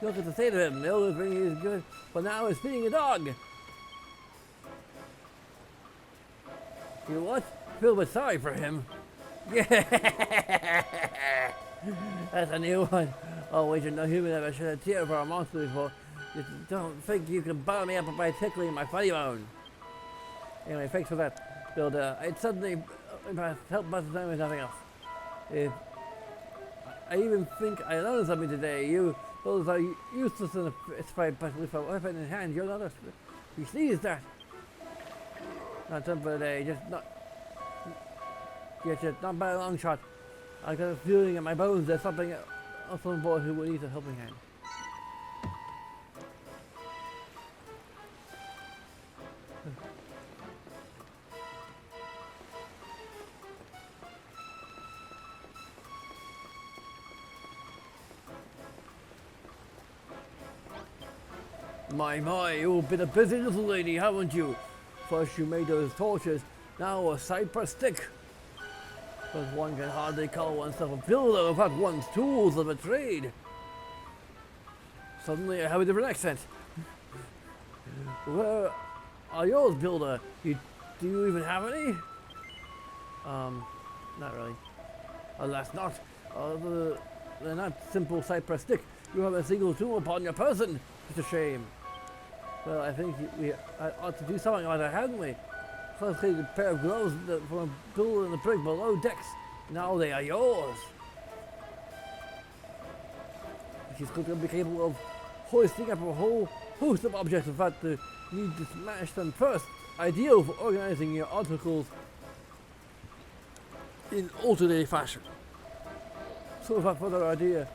Look at the state of him. The only thing is good, but now he's feeding a dog. You what? Feel a bit sorry for him. Yeah. That's a new one. Oh, wait, no human ever shed a tear for a monster before. You don't think you can bar me up by tickling my funny bone. Anyway, thanks for that, Builder. I'd suddenly help pass the time with nothing else. If I even think I learned something today. You builders are useless in a fight, but with a weapon in hand, you're not a... You sneeze that. Not done for the day, just not by a long shot. I got a feeling in my bones there's something else on board who will need a helping hand. My, you've been a busy little lady, haven't you? First you made those torches, now a cypress stick. But one can hardly call oneself a builder without one's tools of a trade. Suddenly I have a different accent. Where are yours, Builder? Do you even have any? Not really. Alas not. They're not simple cypress stick. You have a single tool upon your person. It's a shame. Well, I think we ought to do something about it, hadn't we? First, a pair of gloves from a builder in the brig below decks. Now they are yours. She's going to be capable of hoisting up a whole host of objects. In fact, you need to smash them first. Ideal for organizing your articles in alternate fashion. So, without further ado,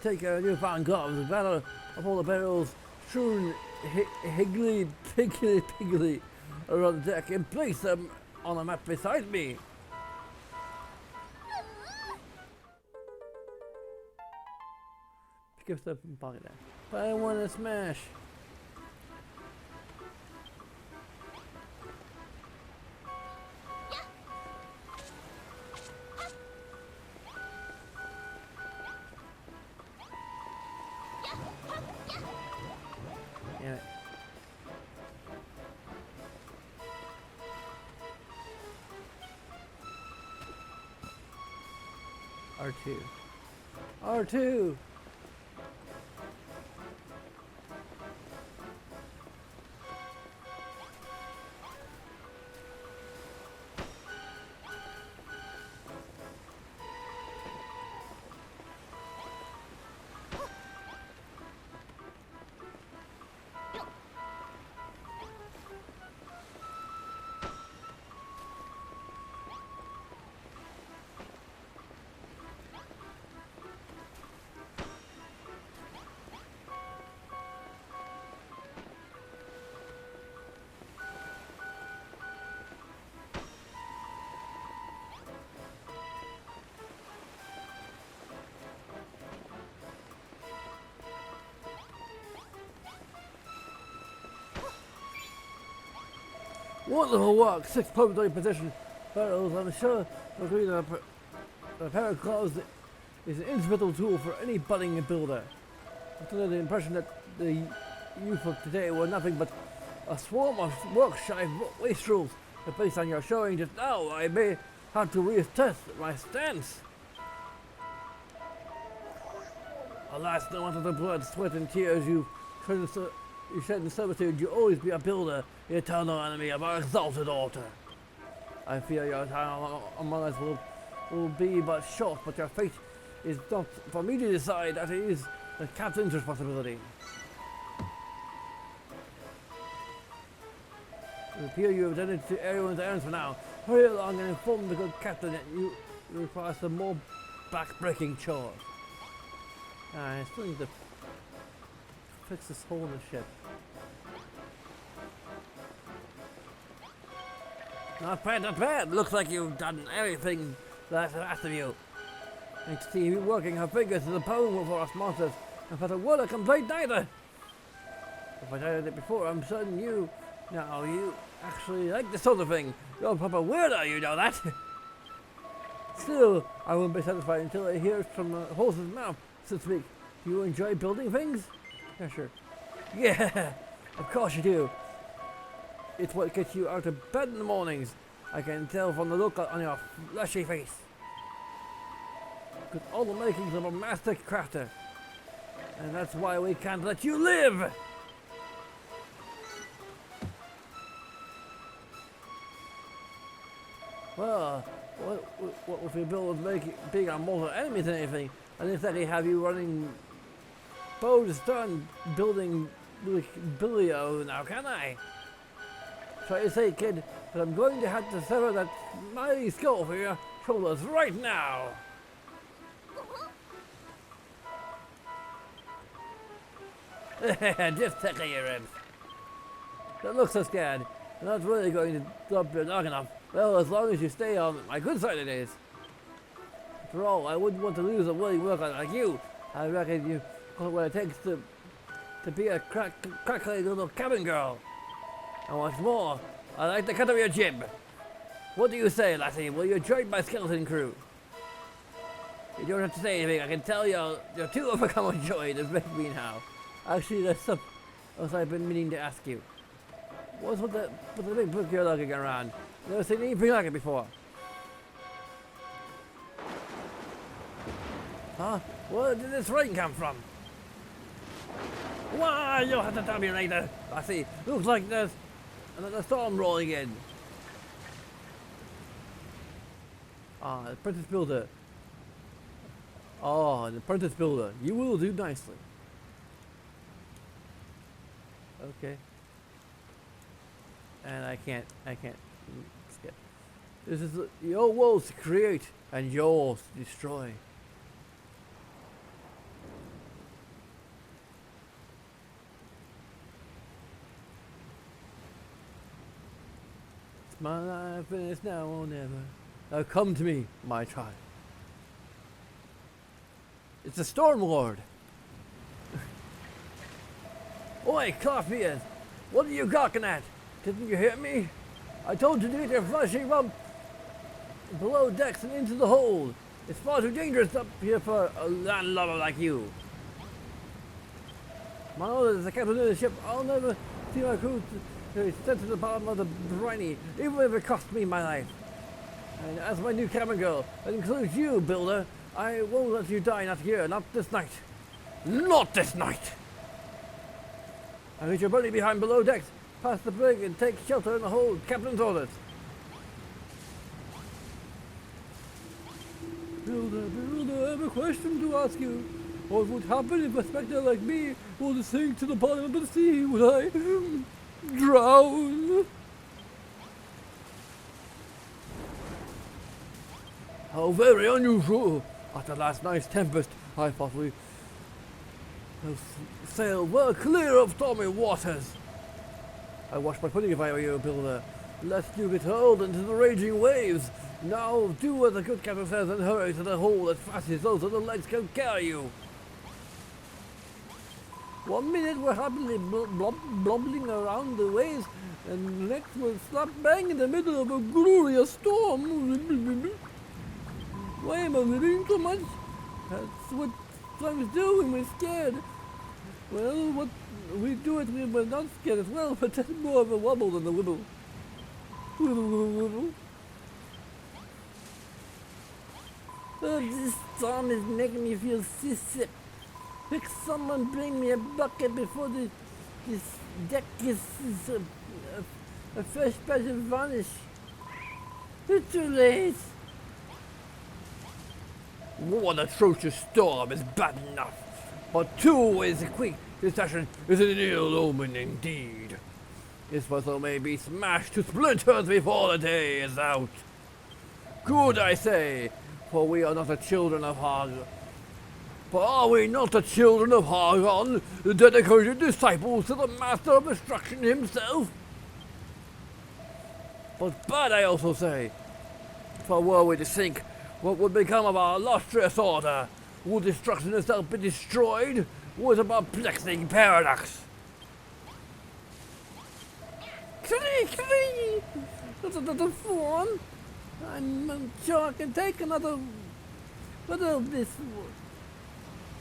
take your newfound gloves, battle of all the barrels strewn piggly around the deck and place them on a map beside me. Pick up stuff from pocket there. But I want to smash. Damn it. R2. R2! Wonderful work. 6 permanently positioned barrels. I'm sure agree that a pair of claws is an instrumental tool for any budding builder. I'm under the impression that the youth of today were nothing but a swarm of work-shy wastrels. But based on your showing just now, I may have to reassess my stance. Alas, no matter the blood, sweat, and tears you shed in servitude, you'll always be a builder, the eternal enemy of our exalted altar. I fear your time among us will be but short, but your fate is not for me to decide. That is the captain's responsibility. It appears you have done it to everyone's errands for now. Hurry along and inform the good captain that you require some more back-breaking chores. I still need to fix this hole in the ship. Not bad, not bad. Looks like you've done everything that's asked of you. I can see you working her fingers to the bone for us monsters, and for the word of complaint neither. If I tried it before, I'm certain you actually like this sort of thing. You're a proper weirdo, you know that. Still, I won't be satisfied until I hear it from the horse's mouth, so to speak. Do you enjoy building things? Yeah, sure. Yeah, of course you do. It's what gets you out of bed in the mornings. I can tell from the look on your fleshy face. Got all the makings of a master crafter. And that's why we can't let you live! Well, what if we build being our mortal enemies and anything? And instead they have you running bow to stern building Billio now, can I? Try to say, kid, but I'm going to have to sever that mighty skull from your shoulders right now. Just tickle your ribs. Don't look so scared. You're not really going to drop your long enough. Well, as long as you stay on my good side of it. After all, I wouldn't want to lose a willing worker like you. I reckon you got what it takes to be a crackly little cabin girl. And what's more, I like the cut of your jib. What do you say, lassie? Will you join my skeleton crew? You don't have to say anything. I can tell you're too overcome with joy to make me now. Actually, there's something else I've been meaning to ask you. What's with the big book you're lugging around? Never seen anything like it before. Huh? Where did this rain come from? Why, you'll have to tell me later. I see. Looks like there's another storm rolling in. Ah, the Apprentice Builder. Oh, the Apprentice Builder. You will do nicely. Okay. And I can't skip. This is your world to create and yours to destroy. It's my life and it's now or never. Now come to me, my child. It's the Storm Lord. Oi, Clawfears! What are you gawking at? Didn't you hear me? I told you to get your fleshy rump below decks and into the hold. It's far too dangerous up here for a landlubber like you. My orders as the captain of the ship, I'll never see my crew sent to the bottom of the briny, even if it costs me my life. And as my new cabin girl, that includes you, builder, I won't let you die, not here, not this night. Not this night! I need your buddy behind below decks. Pass the brig and take shelter in the hold. Captain's orders. Builder, I have a question to ask you. What would happen if a spectre like me were to sink to the bottom of the sea? Would I drown? How very unusual. After last night's tempest, I thought we sail well clear of stormy waters. I wash my pudding if I were you, builder, lest you get hurled into the raging waves. Now do as the good captain says and hurry to the hole as fast as those other legs can carry you. 1 minute we're happily blobbling around the waves, and next will slap bang in the middle of a glorious storm. Why am I living so much? That's what sometimes do when we're scared. Well, what we do it when we're not scared as well, but that's more of a wobble than a wibble. Wibble. Oh, this storm is making me feel seasick. Pick someone bring me a bucket before this deck is a fresh batch of varnish. It's too late. One atrocious storm is bad enough, but two is a quick succession is an ill omen indeed. This vessel may be smashed to splinters before the day is out. Good, I say, for we are not the children of Hargon. For are we not the children of Hargon, the dedicated disciples to the Master of Destruction himself? But bad, I also say, for were we to sink, what would become of our illustrious order? Would destruction itself be destroyed? Was a perplexing paradox. That's another one. I'm sure I can take another. What of this?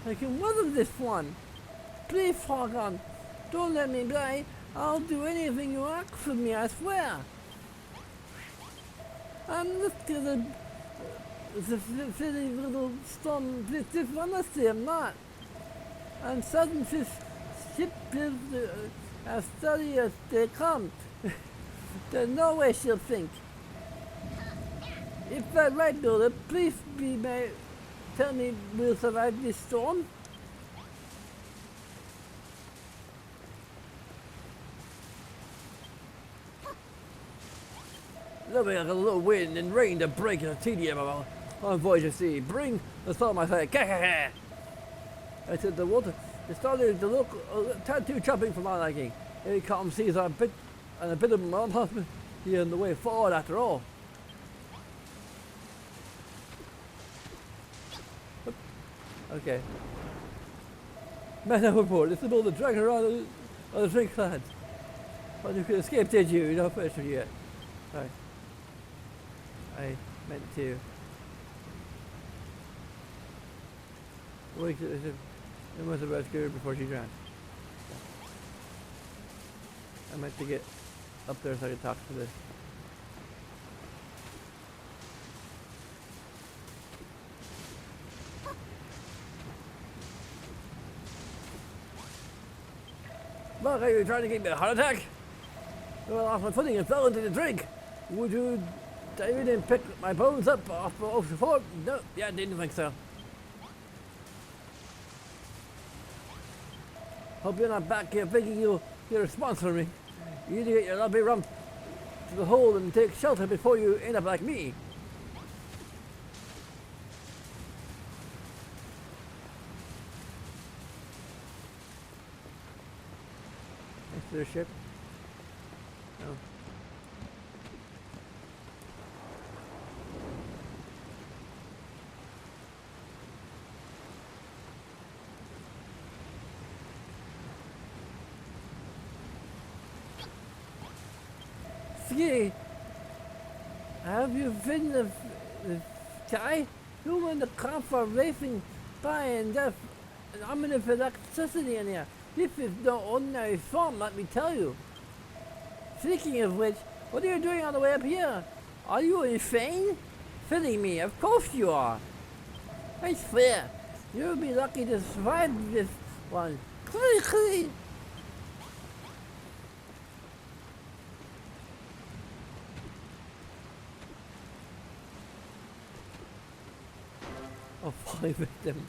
I can weather this one. Please, Hargon, don't let me die. I'll do anything you ask from me, I swear. I'm just gonna. It's a silly little storm. This honestly, I'm not. And sudden this ship is as steady as they come. There's no way she'll sink. If that's right, Builder, please tell me we'll survive this storm. There'll be like a little wind and rain to break the tedium of our voyage to sea. Bring the storm, I say. I said the water is starting to look a tad too chopping for my liking. Here calm seas are a bit of monotony here in the way forward after all. Okay. Man overboard, it's about the dragon around the drink clad. But you could escape, did you? You're not finished yet. Sorry. I meant to. Wait, it must have rescued her before she drowned. I meant to get up there so I could talk to this. Look, are you trying to give me a heart attack? Well, off my footing and fell into the drink. Would you dive in and pick my bones up off the floor? No, yeah, didn't think so. Hope you're not back here thinking you're responsible for me. You need to get your lovely rump to the hole and take shelter before you end up like me. Next to the ship. No. Ski, have you seen the sky? You and the craft are racing by and death, and I'm in for electricity in here. This is no ordinary storm, let me tell you. Speaking of which, what are you doing on the way up here? Are you insane? Filling me, of course you are. I swear, you'll be lucky to survive this one. Clee. I'll fly with them.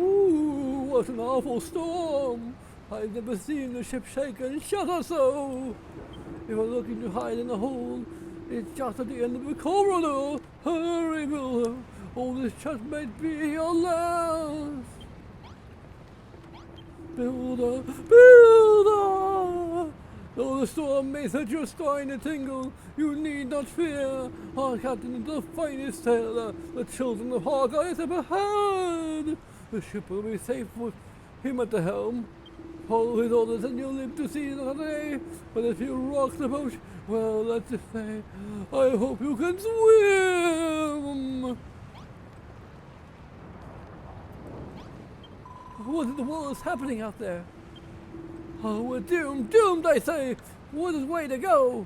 Ooh, what an awful storm! I've never seen the ship shake and shudder so! If I'm looking to hide in the hole, it's just at the end of the corridor! Hurry, Builder! Oh, this just might be your last! Builder! Though the storm may set your spine a tingle, you need not fear. Our captain is the finest sailor the children of Hawkeye has ever had. The ship will be safe with him at the helm. Follow his orders and you'll live to see another day. But if you rock the boat, well, that's a say. I hope you can swim. What in the world is happening out there? Oh, we're doomed, doomed, I say! What is way to go?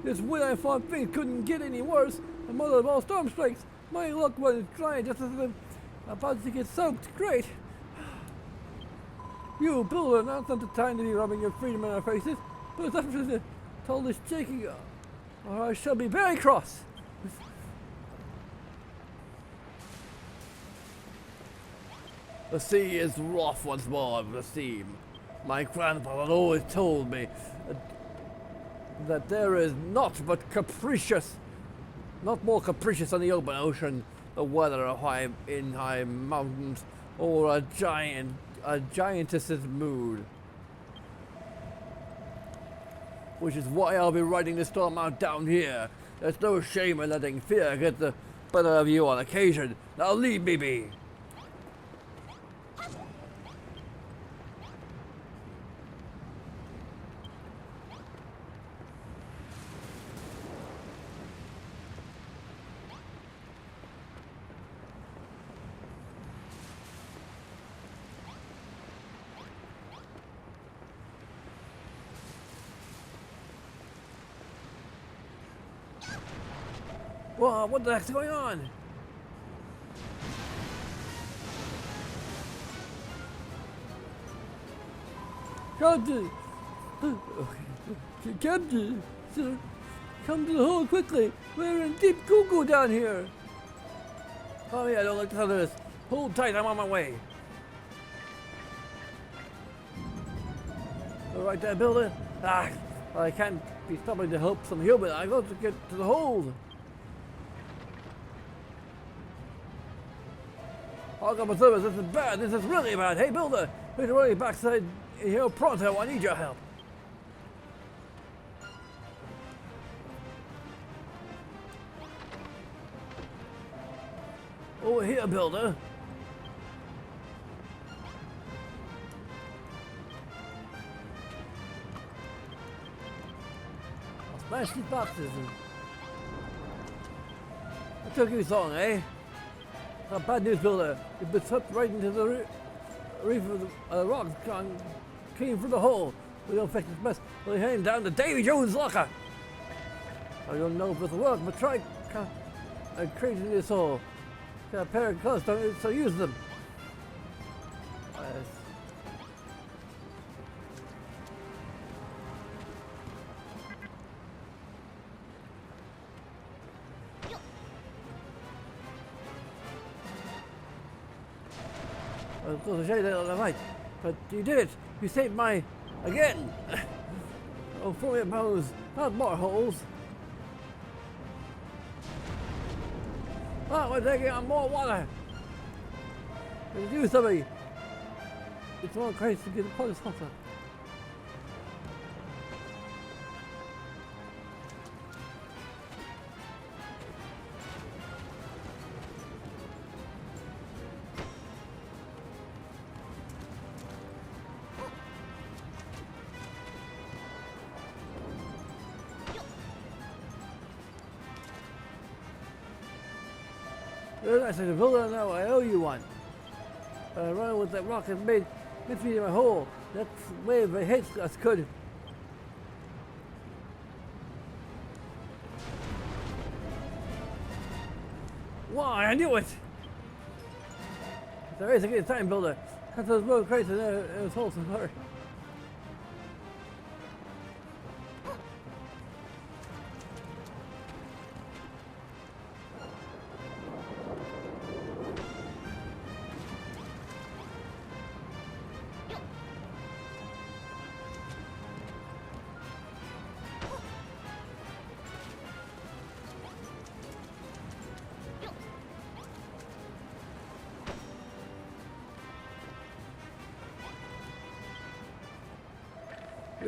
This wind I thought things couldn't get any worse. The mother of all storm strikes. My luck was dry just as I'm about to get soaked. Great! You, Builder, now's not the time to be rubbing your freedom in our faces, but it's up to the tallest shaking, or I shall be very cross. The sea is rough once more of the seam. My grandfather always told me that there is naught but capricious, not more capricious on the open ocean, the weather of in high mountains, or a giantess's mood. Which is why I'll be riding the storm out down here. There's no shame in letting fear get the better of you on occasion. Now leave me be. Whoa, what the heck's going on? Captain! Captain! Sir, come to the hole quickly! We're in deep cuckoo down here! Oh yeah, don't like the sound of this. Hold tight, I'm on my way. All right there, Builder. Ah, I can't be stopping to help some human. I got to get to the hold. I'll come with service. This is bad. This is really bad. Hey, Builder, we're already backside here pronto. I need your help. Over here, Builder. I'll smash these boxes. That took you so long, eh? Bad news, Builder. You've been swept right into the reef of the rocks came through the hole. We don't fix this mess. We're heading down to Davy Jones' locker. I don't know if this will work, but try creating this hole. Got a pair of gloves, so use them. Of course, I shaded on the right, but you did it. You saved my again. Oh, for your bows, not more holes. Oh, we're taking on more water. Let's do something. It's more crazy to get the police hotter. I said, Builder, no, I owe you one. Running with that rock has made me in my hole. That wave hits us good. Why, I knew it! There is a good time, Builder. Cut those road crates in those holes in a hurry.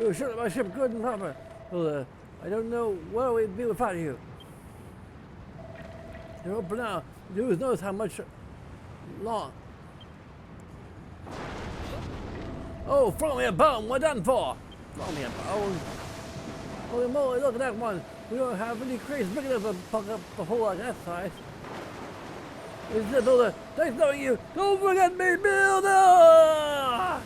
You should my ship good and proper. Well, I don't know where we'd be without you. You're open now. You knows how much long. Oh, throw me a bone. We're done for. Throw me a bone. Holy moly, look at that one. We don't have any crates big enough to fuck up a hole like that size. Is the builder? Thanks knowing you. Don't forget me, builder!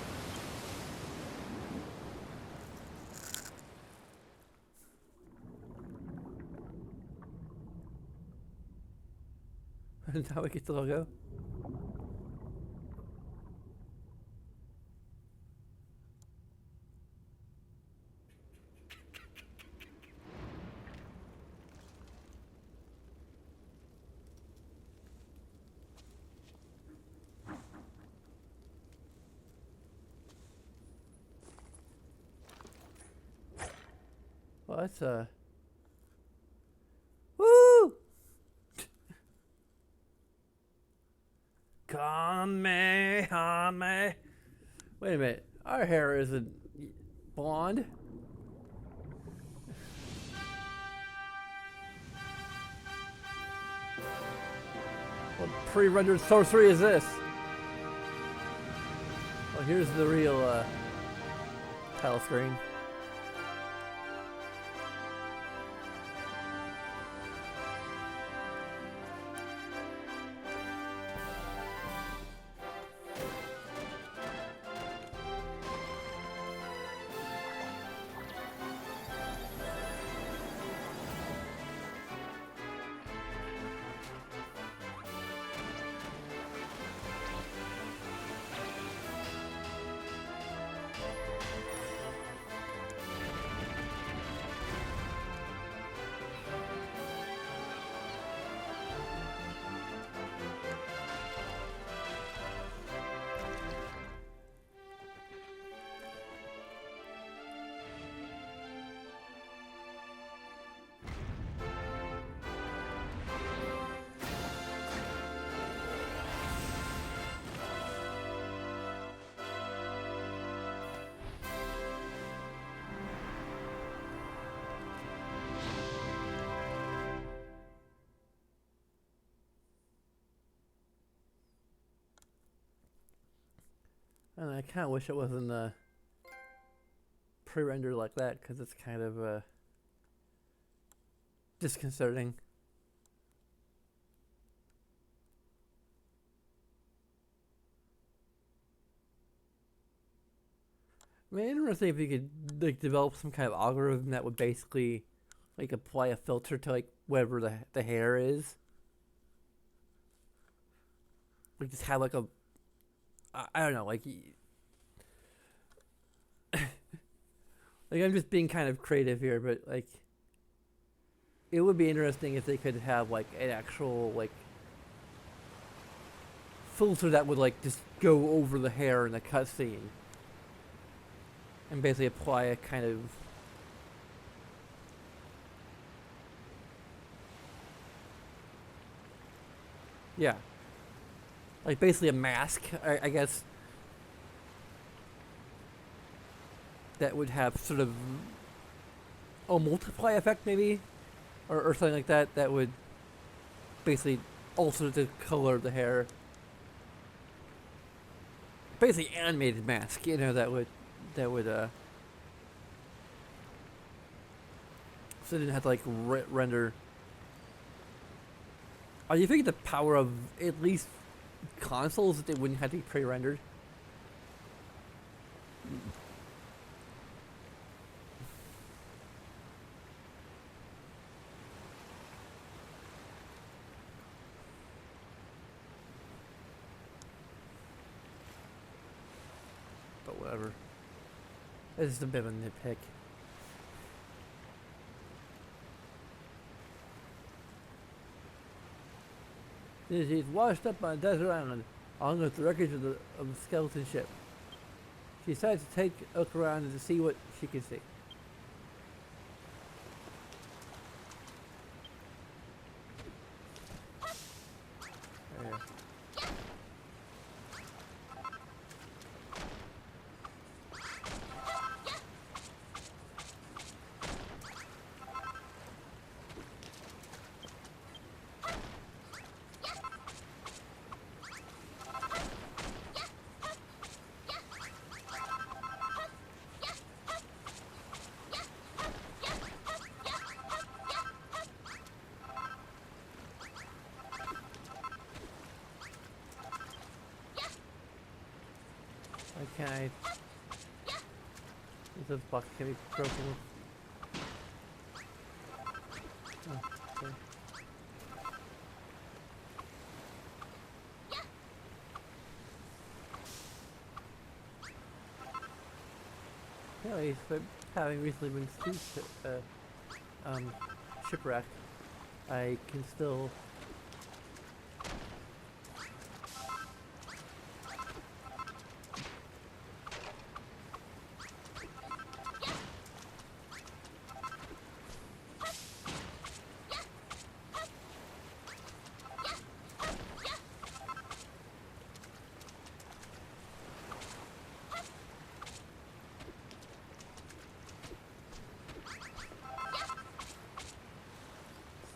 Now we get the logo. Well, that's woo! Kamehame. Wait a minute. Our hair isn't blonde. What pre-rendered sorcery is this? Well, here's the real title screen. And I kind of wish it wasn't pre-rendered like that, because it's kind of disconcerting. I mean, interesting if you could like develop some kind of algorithm that would basically like apply a filter to like wherever the hair is. Like just have like a I don't know, like like I'm just being kind of creative here, but like it would be interesting if they could have like an actual like filter that would like just go over the hair in the cutscene and basically apply a kind of yeah, like basically a mask, I guess, that would have sort of a multiply effect maybe, or something like that, that would basically alter the color of the hair. Basically animated mask, you know, that would so they didn't have to like render. Are you thinking the power of at least consoles that they wouldn't have to be pre-rendered? But whatever. This is a bit of a nitpick. She's washed up on a desert island, along with the wreckage of the skeleton ship. She decides to take a look around to see what she can see. There. can I? This box can be broken. Oh, okay. Anyways, but having recently been through shipwreck, I can still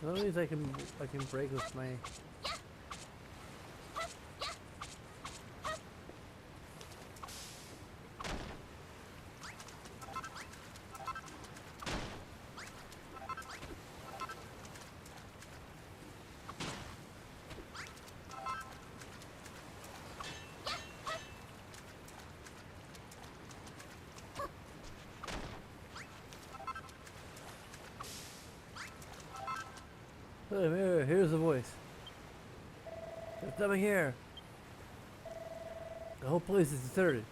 some of these I can break with my. Hey, here's the voice. There's nothing here. The whole place is deserted.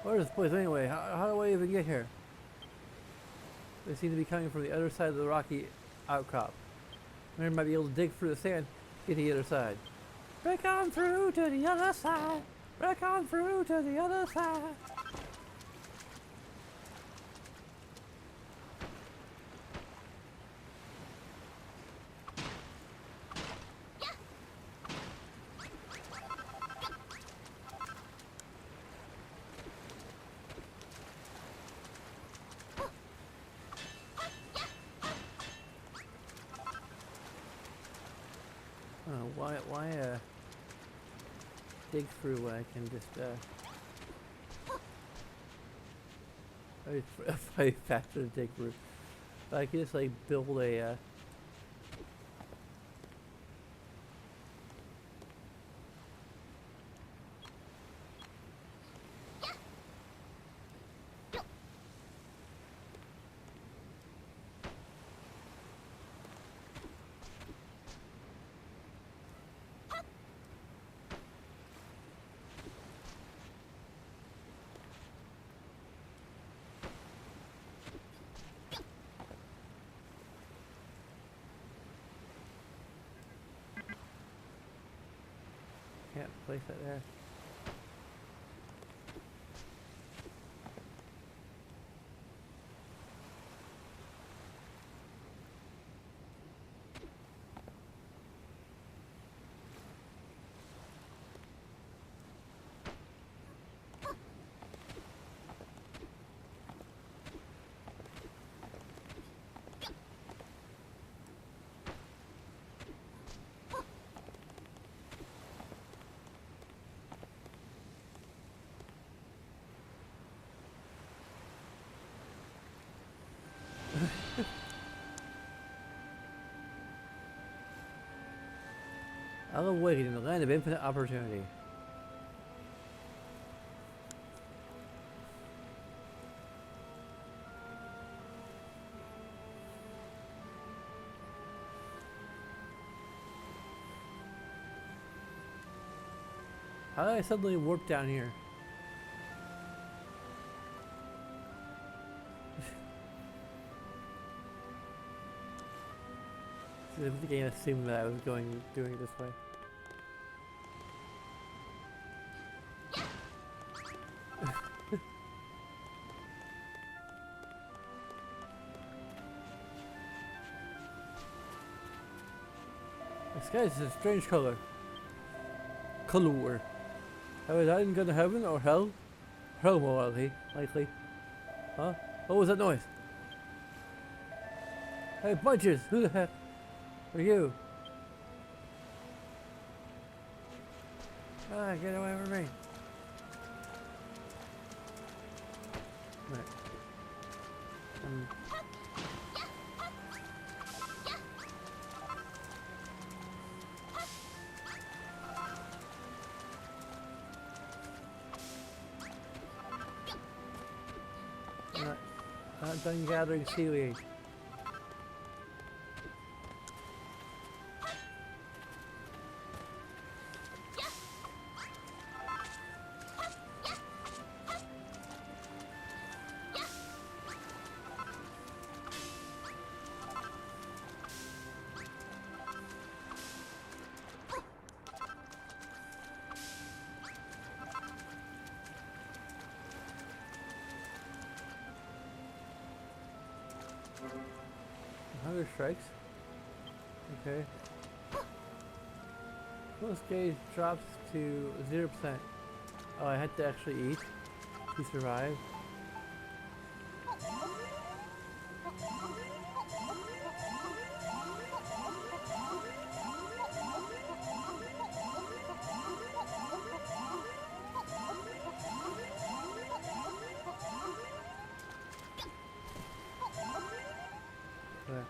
Where is this place anyway? How do I even get here? They seem to be coming from the other side of the rocky outcrop. I might be able to dig through the sand to get to the other side. Break on through to the other side. Break on through to the other side. Why dig through when I can just it's probably faster to dig through. But I can just like build a can't place it there. I'll awaken in the land of infinite opportunity. How did I suddenly warp down here? The game assumed that I was doing it this way. The sky is a strange color. Color. Have I died and gone to heaven or hell? Hell more likely. Huh? What was that noise? Hey, bunches! Who the heck are you? Ah, get away from me. Right. Not done gathering seaweed. Hunger strikes. Okay. Most gauge drops to 0%. Oh, I had to actually eat to survive. Okay.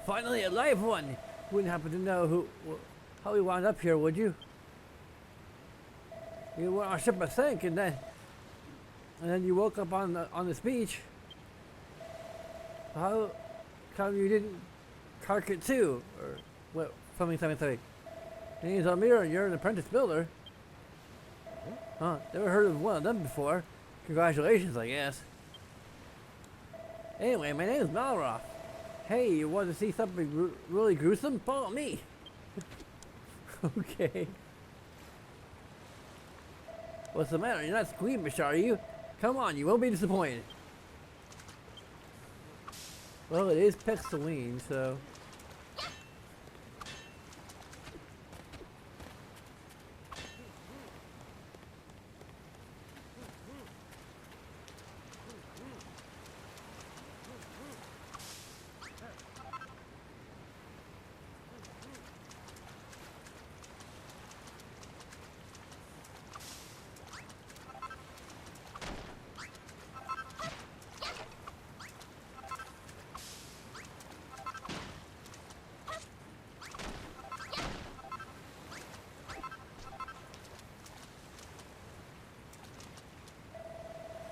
Finally, a live one! Wouldn't happen to know how we wound up here, would you? You were on a ship, I think, and then you woke up on this beach. How come you didn't cark it too? Or what? Something. Your name's Almira, and you're an apprentice builder. Huh? Never heard of one of them before. Congratulations, I guess. Anyway, my name's Malroth. Hey, you want to see something really gruesome? Follow me. Okay. What's the matter? You're not squeamish, are you? Come on, you won't be disappointed. Well, it is Pixeline, so...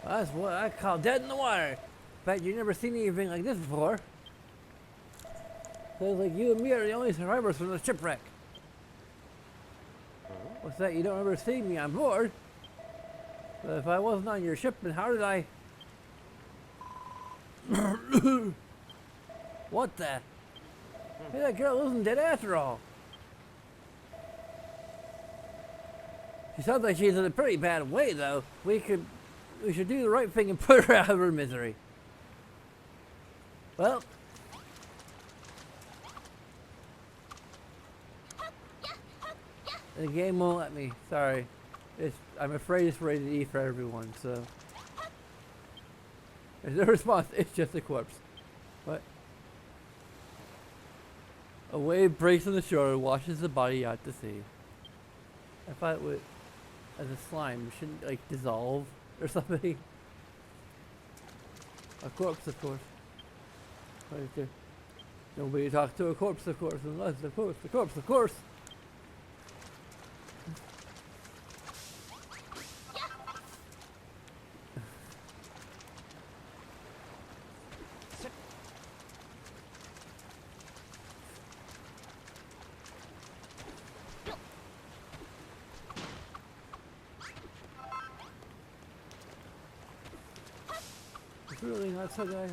That's what I call dead in the water. Bet you never seen anything like this before. Sounds like you and me are the only survivors from the shipwreck. What's that? You don't remember seeing me on board? But if I wasn't on your ship, then how did I... What the? Hey, that girl isn't dead after all. She sounds like she's in a pretty bad way, though. We should do the right thing and put her out of her misery. Well. The game won't let me. Sorry. I'm afraid it's rated E for everyone, so. There's no response. It's just a corpse. What? A wave breaks on the shore and washes the body out to sea. I thought it would, as a slime, it shouldn't like dissolve or something. A corpse, of course. Right there. Nobody talks to a corpse, of course, unless the corpse, of course. It's really not so good.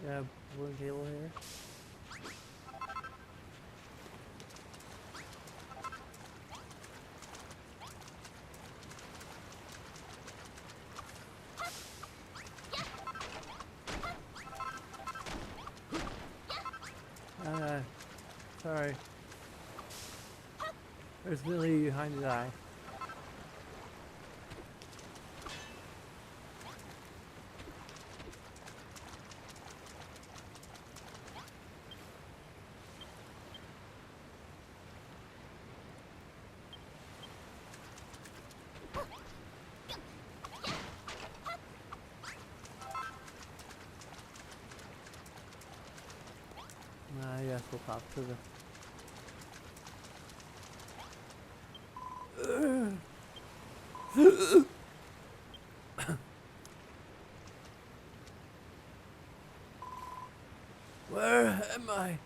Yeah, balloon table here. Sorry. There's Lily behind his eye. Yes, we'll pop to the... Where am I?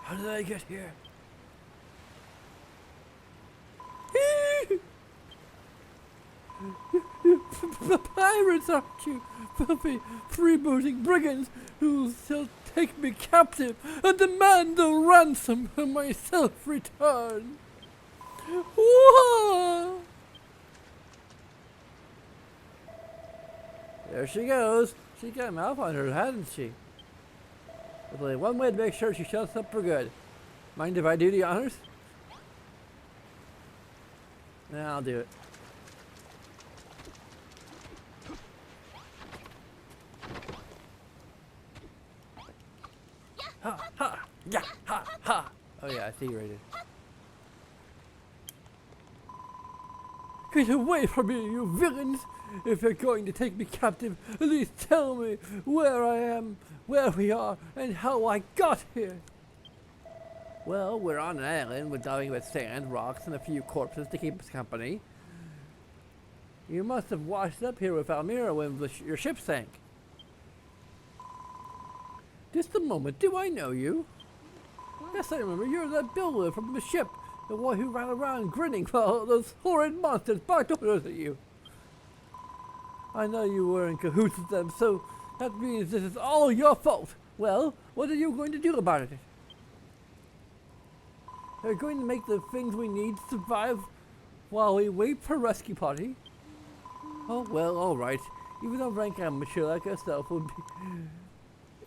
How did I get here? Pirates, aren't you? Filthy, freebooting brigands who shall take me captive and demand a ransom for myself return. Whoa! There she goes. She got a mouth on her, hasn't she? There's only one way to make sure she shuts up for good. Mind if I do the honors? Nah, I'll do it. Ha ha! Yeah! Ha ha! Oh yeah, I see you rated. Get away from me, you villains! If you're going to take me captive, at least tell me where I am, where we are, and how I got here. Well, we're on an island with nothing but sand, rocks, and a few corpses to keep us company. You must have washed up here with Almira when your ship sank. Just a moment, do I know you? Yes, I remember. You're that builder from the ship, the one who ran around grinning while those horrid monsters barked orders at you. I know you were in cahoots with them, so that means this is all your fault. Well, what are you going to do about it? Are you going to make the things we need survive while we wait for rescue party? Oh, well, alright. Even a rank amateur like yourself would be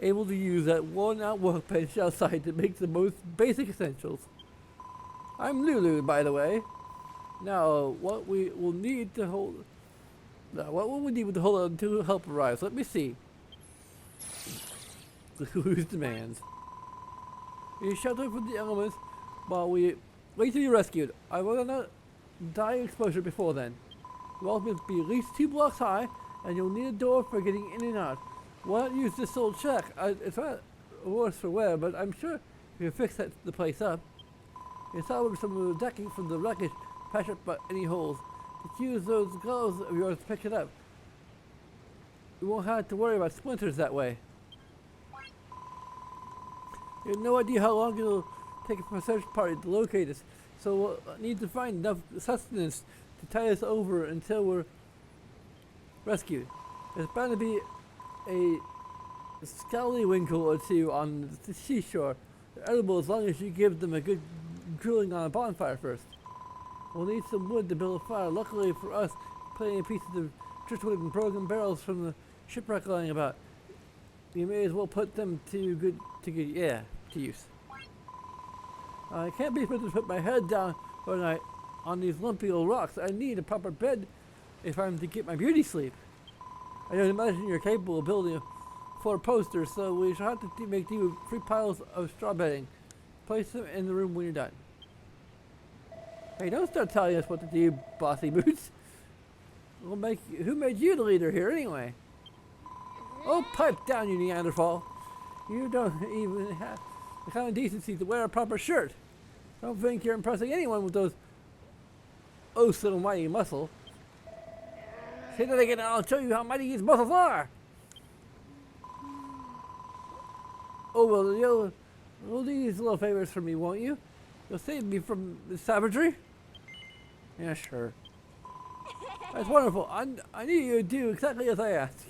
able to use that worn-out workbench outside to make the most basic essentials. I'm Lulu, by the way. Now, what we will need to hold... Now, what will we need to hold on until help arrives? Let me see. Lulu's demands. You shelter from the elements while we wait to be rescued. I will not die of exposure before then. The wall must be at least 2 blocks high, and you'll need a door for getting in and out. Why not use this old shack? It's not worse for wear, but I'm sure you can fix the place up. You salvage some of the decking from the wreckage, patch up any holes. Just use those gloves of yours to pick it up. You won't have to worry about splinters that way. You have no idea how long it'll take for a search party to locate us, so we'll need to find enough sustenance to tie us over until we're rescued. There's bound to be a scallywinkle or two on the seashore. They're edible as long as you give them a good grilling on a bonfire first. We'll need some wood to build a fire. Luckily for us, plenty of pieces of driftwood and broken barrels from the shipwreck lying about. You may as well put them to use. I can't be able to put my head down when on these lumpy old rocks. I need a proper bed if I'm to get my beauty sleep. I don't imagine you're capable of building a 4 posters, so we shall have to make do with 3 piles of straw bedding. Place them in the room when you're done. Hey, don't start telling us what to do, bossy boots. Who made you the leader here anyway? Oh, pipe down, you Neanderthal. You don't even have the kind of decency to wear a proper shirt. Don't think you're impressing anyone with those oh so mighty muscle. Say that again and I'll show you how mighty these muscles are. Oh, well, you'll do these little favors for me, won't you? You'll save me from the savagery? Yeah, sure. That's wonderful. I need you to do exactly as I asked.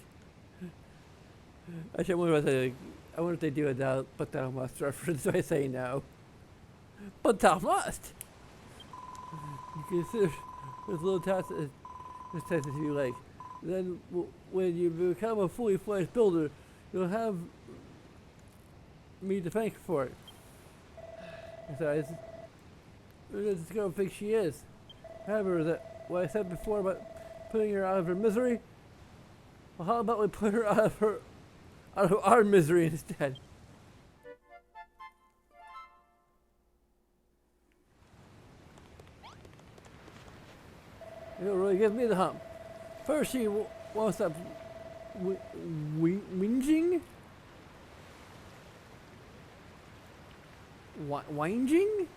Actually, what was I I wonder if they do a but thou must reference, so I say no. But thou must! You consider this little task as test if you like. Then, when you become a fully fledged builder, you'll have me to thank for it. Besides, this girl thinks she is. However, that what I said before about putting her out of her misery, well, how about we put her out of our misery instead? It'll really give me the hump. First, she wants to whinging? Whinging?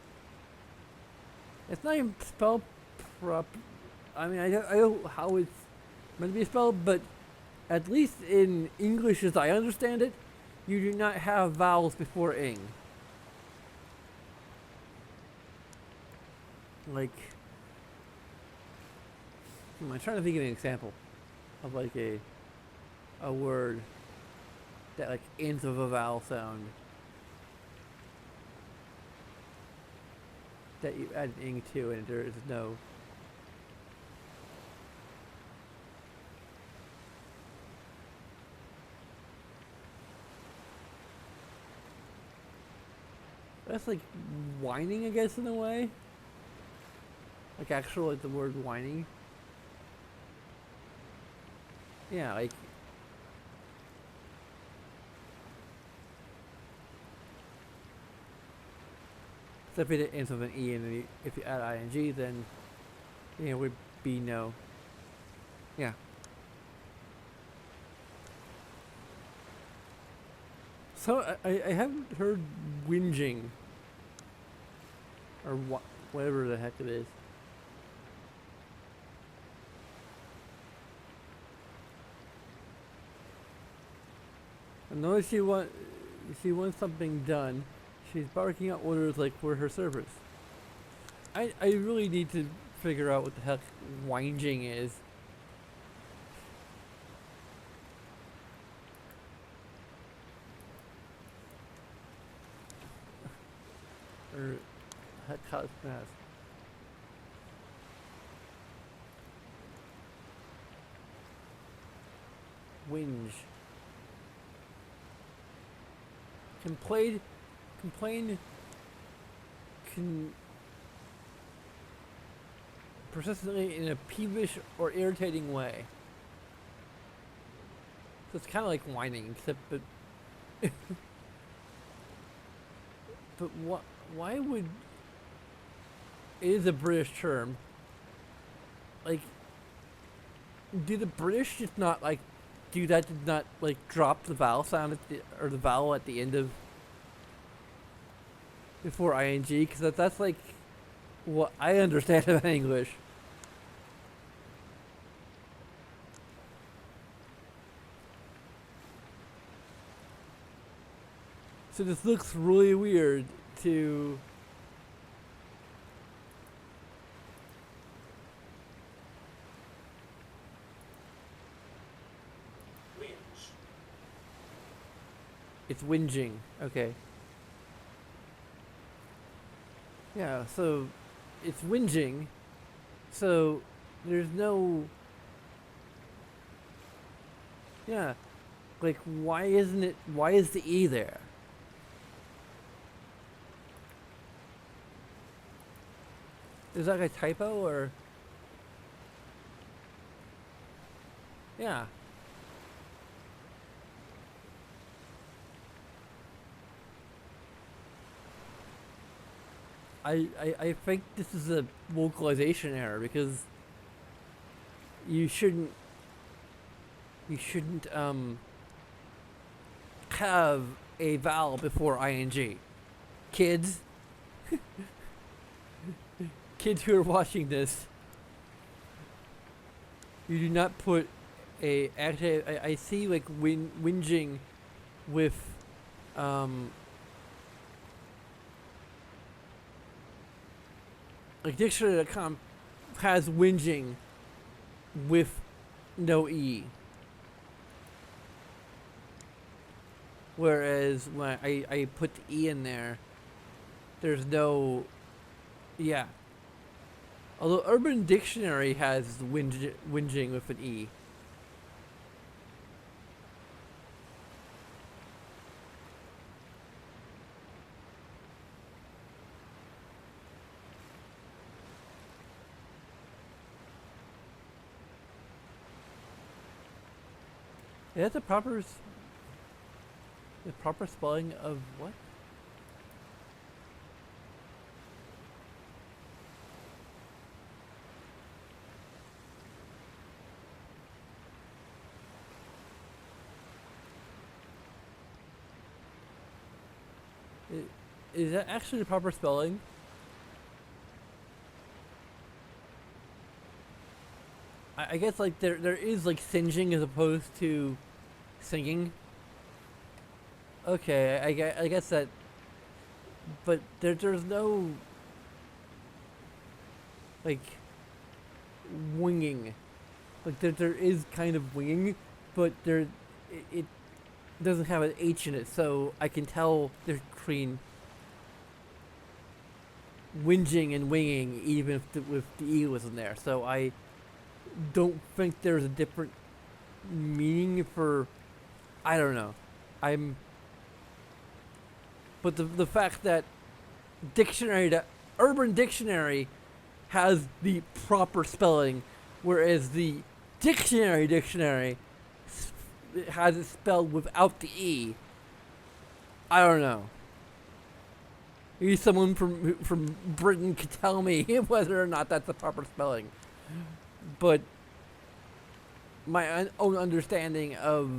It's not even spelled prop. I mean, I don't know how it's meant to be spelled, but at least in English as I understand it, you do not have vowels before ing. Like, I'm trying to think of an example of like a word that like ends with a vowel sound that you add an ing to, and there is no. That's like whining, I guess, in a way. Like actual, like the word whining. Yeah, like. Except if it ends with an E, and then if you add ing, then, you know, it would be no. Yeah. So I haven't heard whinging, or whatever the heck it is. I know she wants something done. She's barking out orders like we're her servers. I really need to figure out what the heck whinging is. Or heck, how it's pronounced. Whinge. Complain persistently in a peevish or irritating way. So it's kind of like whining, except but why would it is a British term? Like, do the British just not like do that? Did not like drop the vowel sound at the vowel at the end of before ing? Because that's like what I understand of English. So this looks really weird to Whinge. It's whinging. Okay. Yeah, so it's whinging. So there's no. Yeah. Like, why is the E there? Is that a typo or? Yeah. I think this is a localization error because you shouldn't have a vowel before ing. Kids kids who are watching this, you do not put a actually I see like whinging with like dictionary.com has whinging with no E. Whereas when I put the E in there, there's no, yeah. Although Urban Dictionary has whinging with an E. Is that the proper spelling of what? Is that actually the proper spelling? I guess like there is like singeing as opposed to singing. Okay, I guess that, but there's no like winging. Like there is kind of winging, but it doesn't have an H in it, so I can tell they're between whinging and winging, even if the E wasn't there. So I don't think there's a different meaning for. I don't know. But the fact that Urban Dictionary has the proper spelling, whereas the dictionary has it spelled without the E. I don't know. Maybe someone from Britain could tell me whether or not that's the proper spelling. But my own understanding of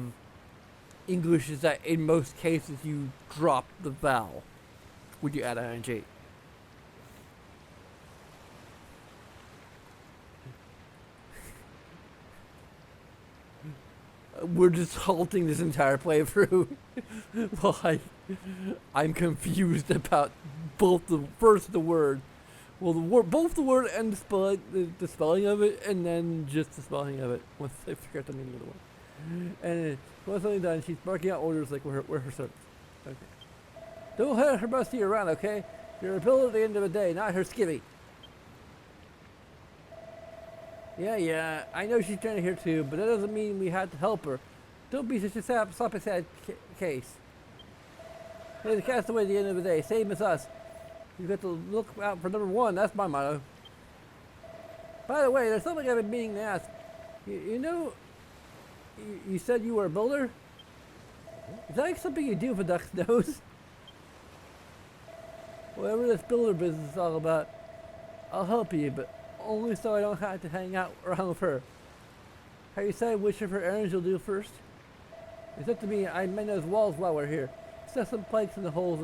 English is that in most cases you drop the vowel when you add ing. We're just halting this entire playthrough while I'm confused about both the word, both the word and the spelling of it, and then just the spelling of it once I figure out the meaning of the word. And once something done, she's barking out orders like we're her servants. Okay. Don't let her boss you around, okay? You're a pill at the end of the day, not her skivvy. Yeah, I know she's trying to hear too, but that doesn't mean we had to help her. Don't be such a sloppy sad case. Hey, the castaway at the end of the day, same as us. You've got to look out for number one, that's my motto. By the way, there's something I've been meaning to ask. You know, you said you were a builder? Is that like something you do for duck's nose? Whatever this builder business is all about, I'll help you, but only so I don't have to hang out around with her. Have you decided which of her errands you'll do first? It's up to me. I mend those walls while we're here. Set some planks in the holes,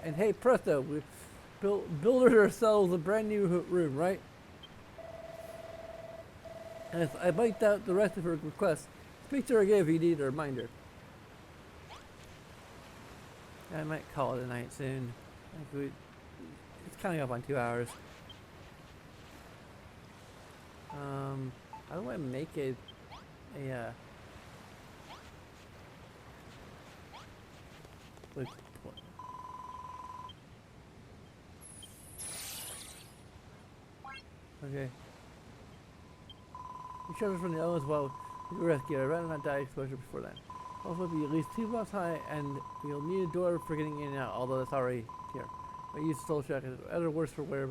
and hey, presto, we builded ourselves a brand new room, right? And if I biked out the rest of her requests, speak to her again if you need a reminder. I might call it a night soon. It's coming up on 2 hours. How do I make it a like okay. You shelter from the elements while you rescue. I'd rather not die exposure before then. Also be at least 2 blocks high, and you'll need a door for getting in and out, although that's already here. I use soul check as better worse for where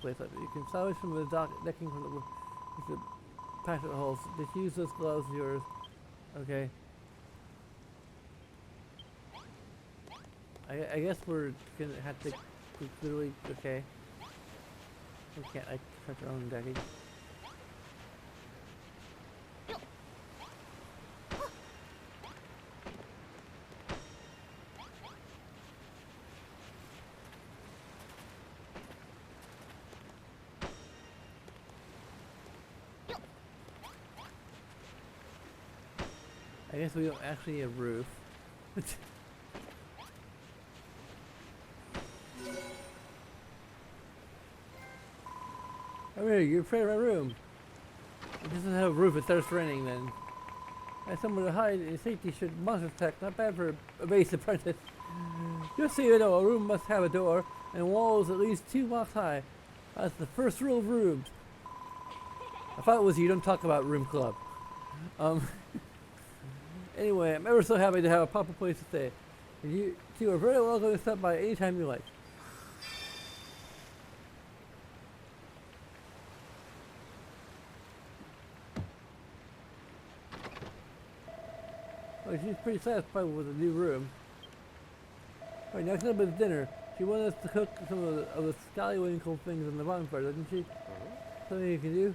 place up. You can salvage from the decking from the passage holes. Just use those gloves of yours. Okay. I guess we're gonna have to literally, okay. We can't like touch our own decking. I guess we don't actually need a roof. Over here, you're afraid of my room. It doesn't have a roof, it starts raining then. and somewhere to hide in safety should monsters attack. Not bad for a base apprentice. Just so you know, a room must have a door and walls at least 2 blocks high. That's the first rule of rooms. I thought it was you don't talk about room club. Anyway, I'm ever so happy to have a proper place to stay. And you two are very welcome to stop by anytime you like. Well, she's pretty satisfied with the new room. Alright, next up is dinner. She wanted us to cook some of the scallywinkle things in the bonfire, didn't she? Something you can do?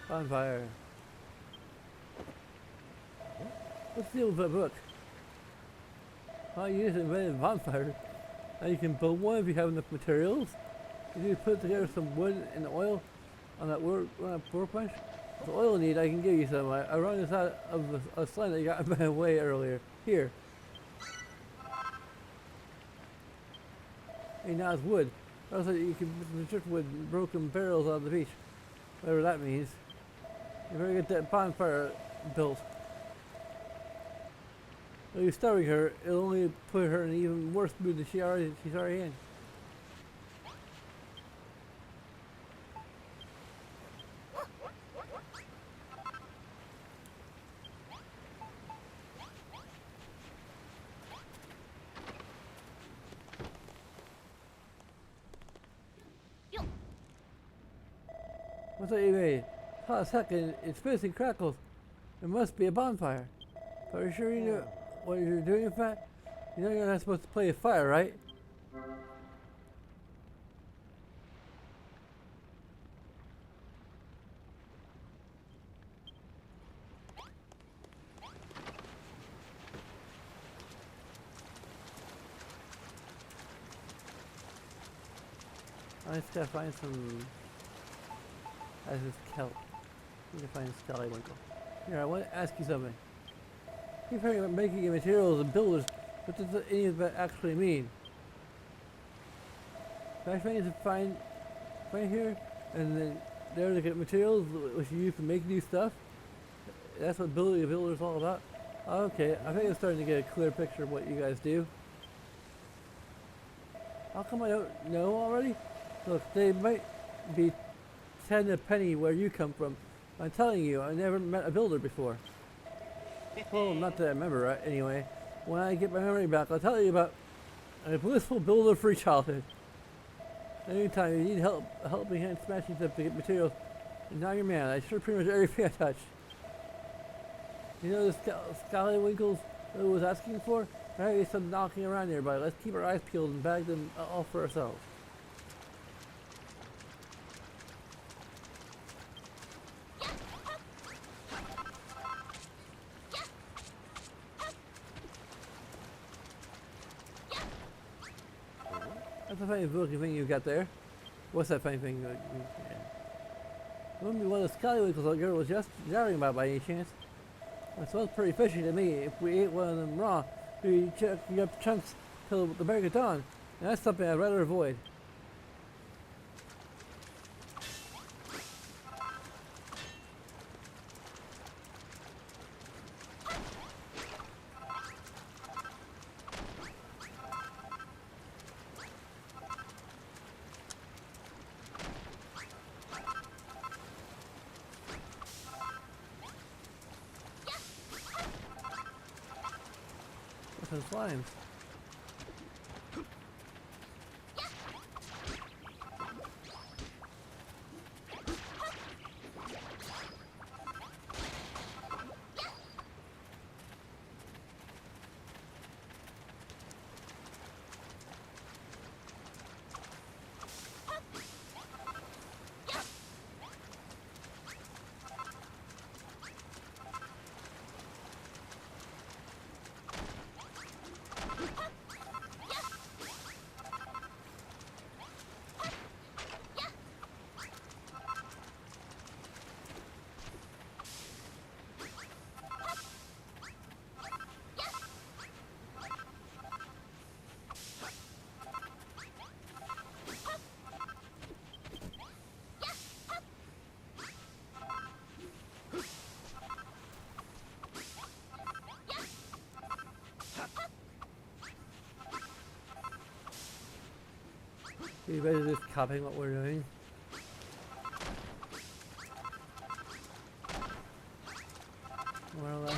Bonfire. What's the deal with that book? Oh, you just invented bonfire. Now you can build one if you have enough materials. You need to put together some wood and oil on that workbench. The oil need, I can give you some. I run this out of a slide that you got in my way earlier. Here. Hey, now it's wood. Also, you can construct wood broken barrels out of the beach. Whatever that means. You better get that bonfire built. If you're starving her, it'll only put her in an even worse mood than she's already in. What's that you made? Hot as heck, and it spits and crackles. It must be a bonfire. But are you sure you know what you're doing with that? You know you're not supposed to play with fire, right? I just gotta find some... As is kelp. I need to find scallywinkle. Here, I want to ask you something. You've heard about making materials and builders. What does any of that actually mean? Can I find here, and then there to get materials which you use to make new stuff? That's what building a builder is all about? Okay, I think I'm starting to get a clear picture of what you guys do. How come I don't know already? Look, they might be 10 a penny where you come from. I'm telling you, I never met a builder before. Well, not that I remember, right? Anyway, when I get my memory back, I'll tell you about a blissful builder-free childhood. Anytime you need help me hand smashing stuff to get materials, and now you're man. I sure pretty much everything I touch. You know the scallywinkles I was asking for? There is some knocking around nearby. Let's keep our eyes peeled and bag them all for ourselves. That's a funny looking thing you got there. What's that funny thing? Yeah. Wouldn't be one of the scallywinkles that girl was just jabbering about by any chance. That smells pretty fishy to me. If we ate one of them raw, we'd chuck up chunks till the break of dawn. And that's something I'd rather avoid. Some slimes. You guys just copying what we're doing. More or less.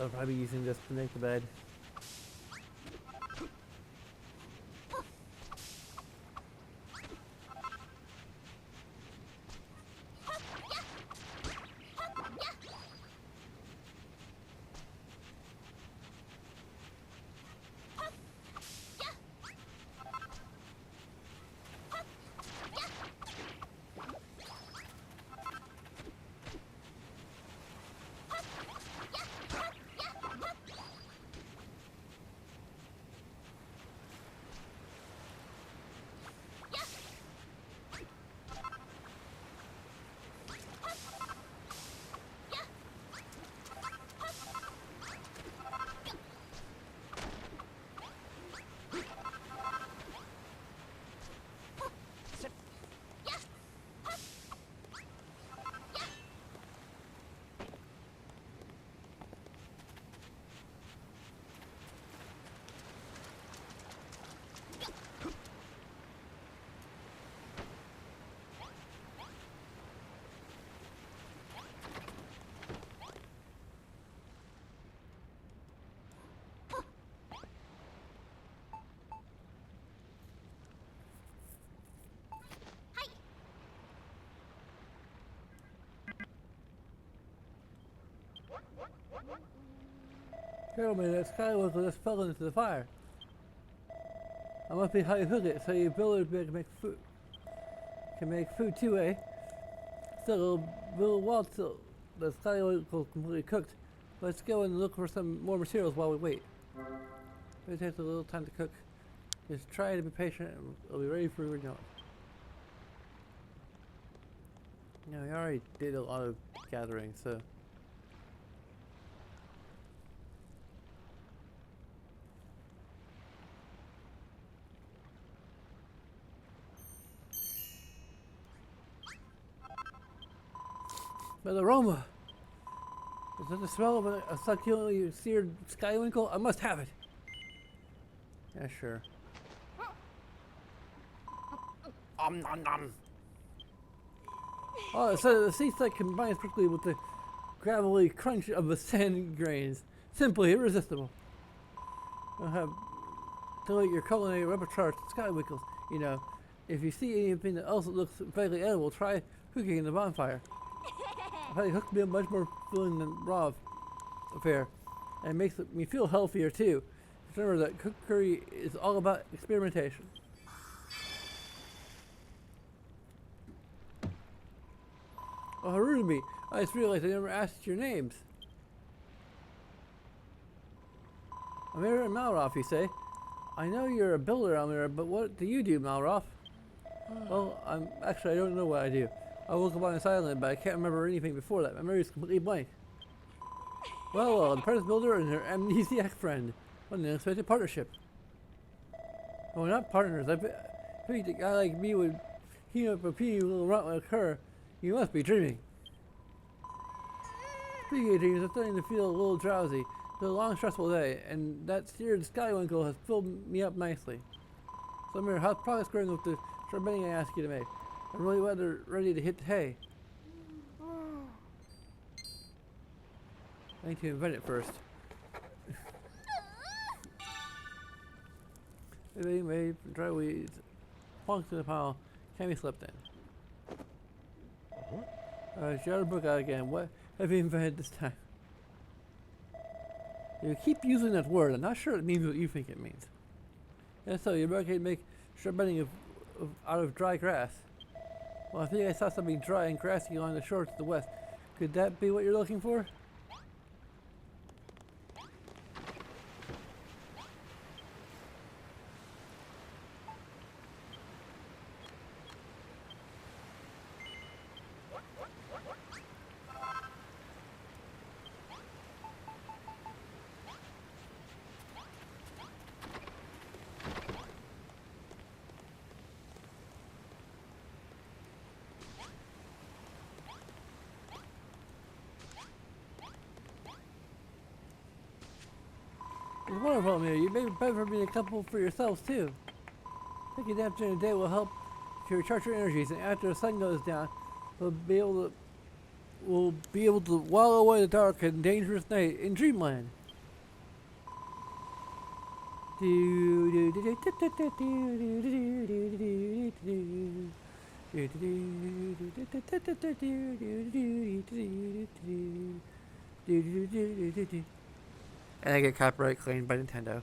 I'll probably be using this to make the bed. Tell me that Skywalker just fell into the fire. I must be how you cook it, so you build it to make food. Can make food too, eh? Still a little while till the Skywalker completely cooked. Let's go and look for some more materials while we wait. It takes a little time to cook. Just try to be patient and we'll be ready for your note. No, we already did a lot of gathering, so. But the aroma! Is that the smell of a succulently seared skywinkle? I must have it! Yeah, sure. Nom nom! Oh, so the sea site combines perfectly with the gravelly crunch of the sand grains. Simply irresistible. I'll have to your culinary repertoire to skywinkles. You know, if you see anything else that looks vaguely edible, try cooking in the bonfire. Probably hooked me up much more filling than raw affair, and it makes me feel healthier too. Remember that cookery is all about experimentation. Oh, how rude of me! I just realized I never asked your names. Amira and Malroth, you say? I know you're a builder, Amira, but what do you do, Malroth? Well, I don't know what I do. I woke up on this island, but I can't remember anything before that. My memory is completely blank. Well, the apprentice builder and her amnesiac friend. What an unexpected partnership. Oh, we're not partners. I figured a guy like me would heat up a puny little runt like her. You must be dreaming. Speaking of dreams, I'm starting to feel a little drowsy. It's been a long, stressful day, and that seared skywinkle has filled me up nicely. So, Amir, how's progress going with the shredding I asked you to make? I'm really ready to hit the hay. I need to invent it first. Everything made from dry weeds. Plonks in the pile. Can't be slept in. She got her book out again. What have you invented this time? You keep using that word. I'm not sure it means what you think it means. And so you're going to make sherbetting out of dry grass. Well, I think I saw something dry and grassy along the shore to the west. Could that be what you're looking for? It's wonderful here. You may be better for a couple for yourselves too. Taking naps during the day will help to recharge your energies, and after the sun goes down, we'll be able to while away the dark and dangerous night in dreamland. And I get copyright claimed by Nintendo.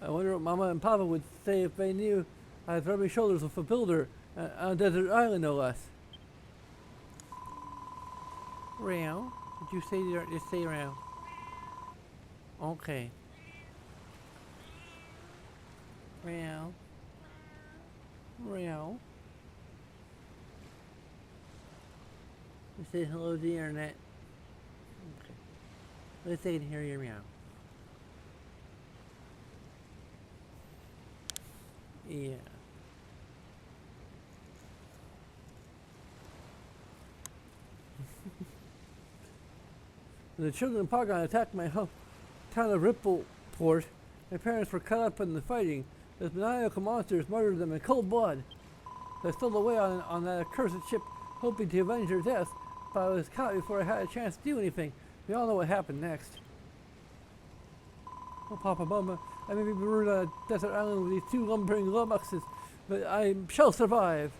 I wonder what Mama and Papa would say if they knew I was rubbing shoulders with a builder on a desert island, no less. Round? Did you say just say round? Okay. Round. Round. Say hello to the internet. Okay. Let's say I can hear you meow. Yeah. When the children of Pogon attacked my town of Rippleport, my parents were caught up in the fighting. Those maniacal monsters murdered them in cold blood. They stole away on that accursed ship, hoping to avenge their death. But I was caught before I had a chance to do anything. We all know what happened next. Oh, Papa, Mama, I may be marooned on a desert island with these two lumbering lummoxes, but I shall survive.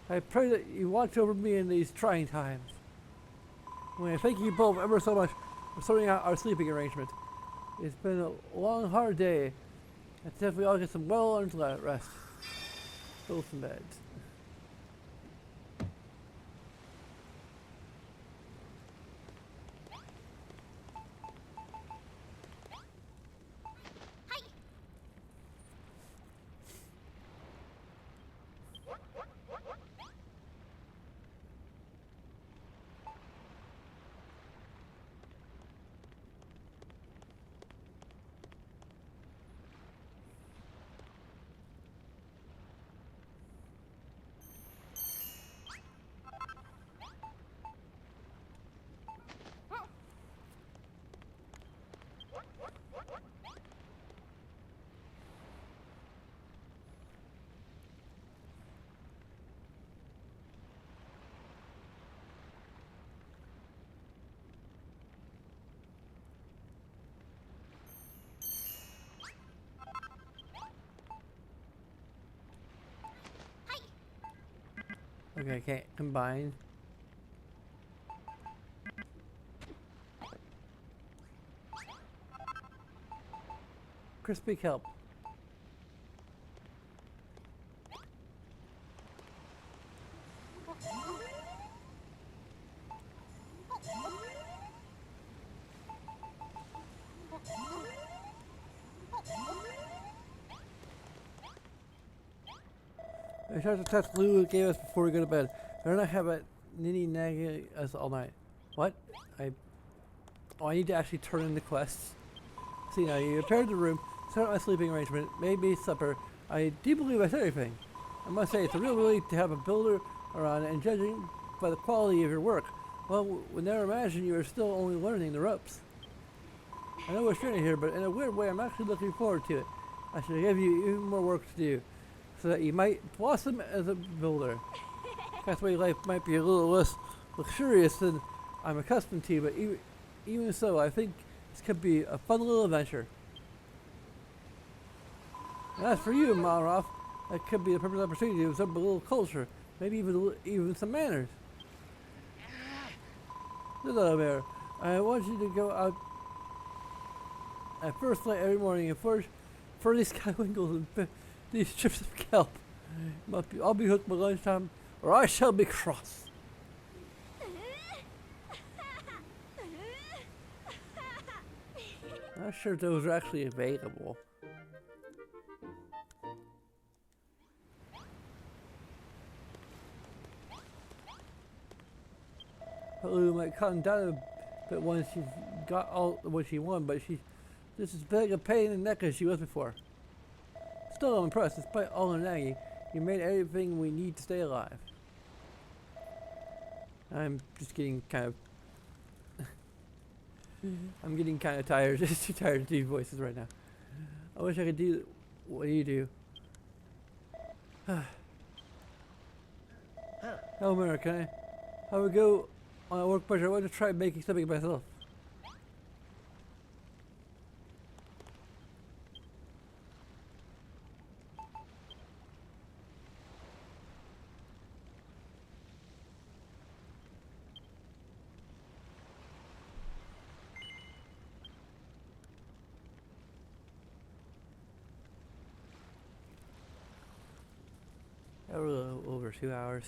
I pray that you watch over me in these trying times. Well, thank you both ever so much for sorting out our sleeping arrangement. It's been a long, hard day. I suggest we all get some well-earned rest. Build some beds. Okay, can't combine. Crispy kelp. I tried to test Lou gave us before we go to bed. I don't have a nitty nagging us all night. What? I need to actually turn in the quests. See now, you repaired the room, set up my sleeping arrangement, made me supper. I do believe I said everything. I must say, it's a real relief to have a builder around, and judging by the quality of your work, well, we never imagined you were still only learning the ropes. I know we're stranded here, but in a weird way, I'm actually looking forward to it. I should give you even more work to do, so that you might blossom as a builder. That's why life might be a little less luxurious than I'm accustomed to, but even so, I think this could be a fun little adventure. And as for you, Malroth, that could be the perfect opportunity to absorb a little culture, maybe even some manners. Little Bear, I want you to go out at first light every morning and for these skywinkles and these strips of kelp. I'll be hooked by lunchtime, or I shall be cross. Not sure if those are actually available. Lulu might calm down a bit once she's got all what she wanted, but she's just as big a pain in the neck as she was before. Still, I'm impressed. Despite all the nagging, you made everything we need to stay alive. I'm just getting kind of... I'm getting kind of tired. Just too tired to do voices right now. I wish I could do what you do. Oh, Mara, can I would go on a work project. I want to try making something myself. A little over 2 hours.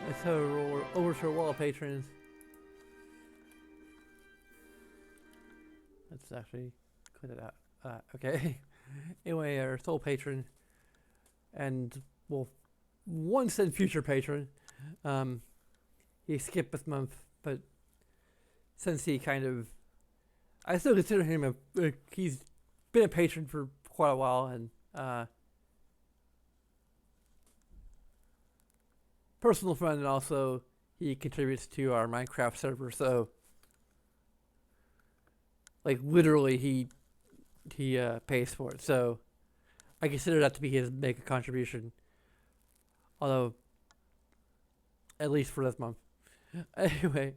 Let's head over to our wall of patrons. Let's actually clear that out. Okay. Anyway, our sole patron, and well, once and future patron, he skipped this month, but since he kind of, I still consider him he's been a patron for quite a while, and personal friend, and also he contributes to our Minecraft server, so like literally he pays for it, so I consider that to be his mega contribution, although at least for this month. Anyway,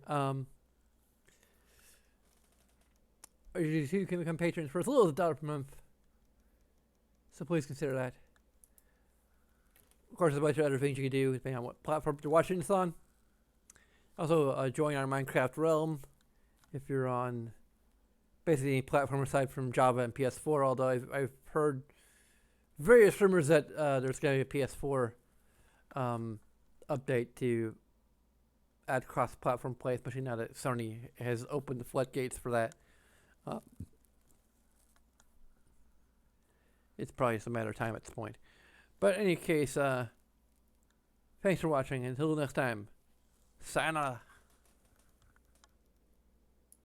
you can become patrons for as little as $1 per month, so please consider that. Of course, there's a bunch of other things you can do depending on what platform you're watching this on. Also, join our Minecraft realm if you're on basically any platform aside from Java and PS4. Although I've heard various rumors that there's going to be a PS4 update to add cross-platform play, especially now that Sony has opened the floodgates for that. It's probably just a matter of time at this point. But in any case, thanks for watching. Until next time, sayonara.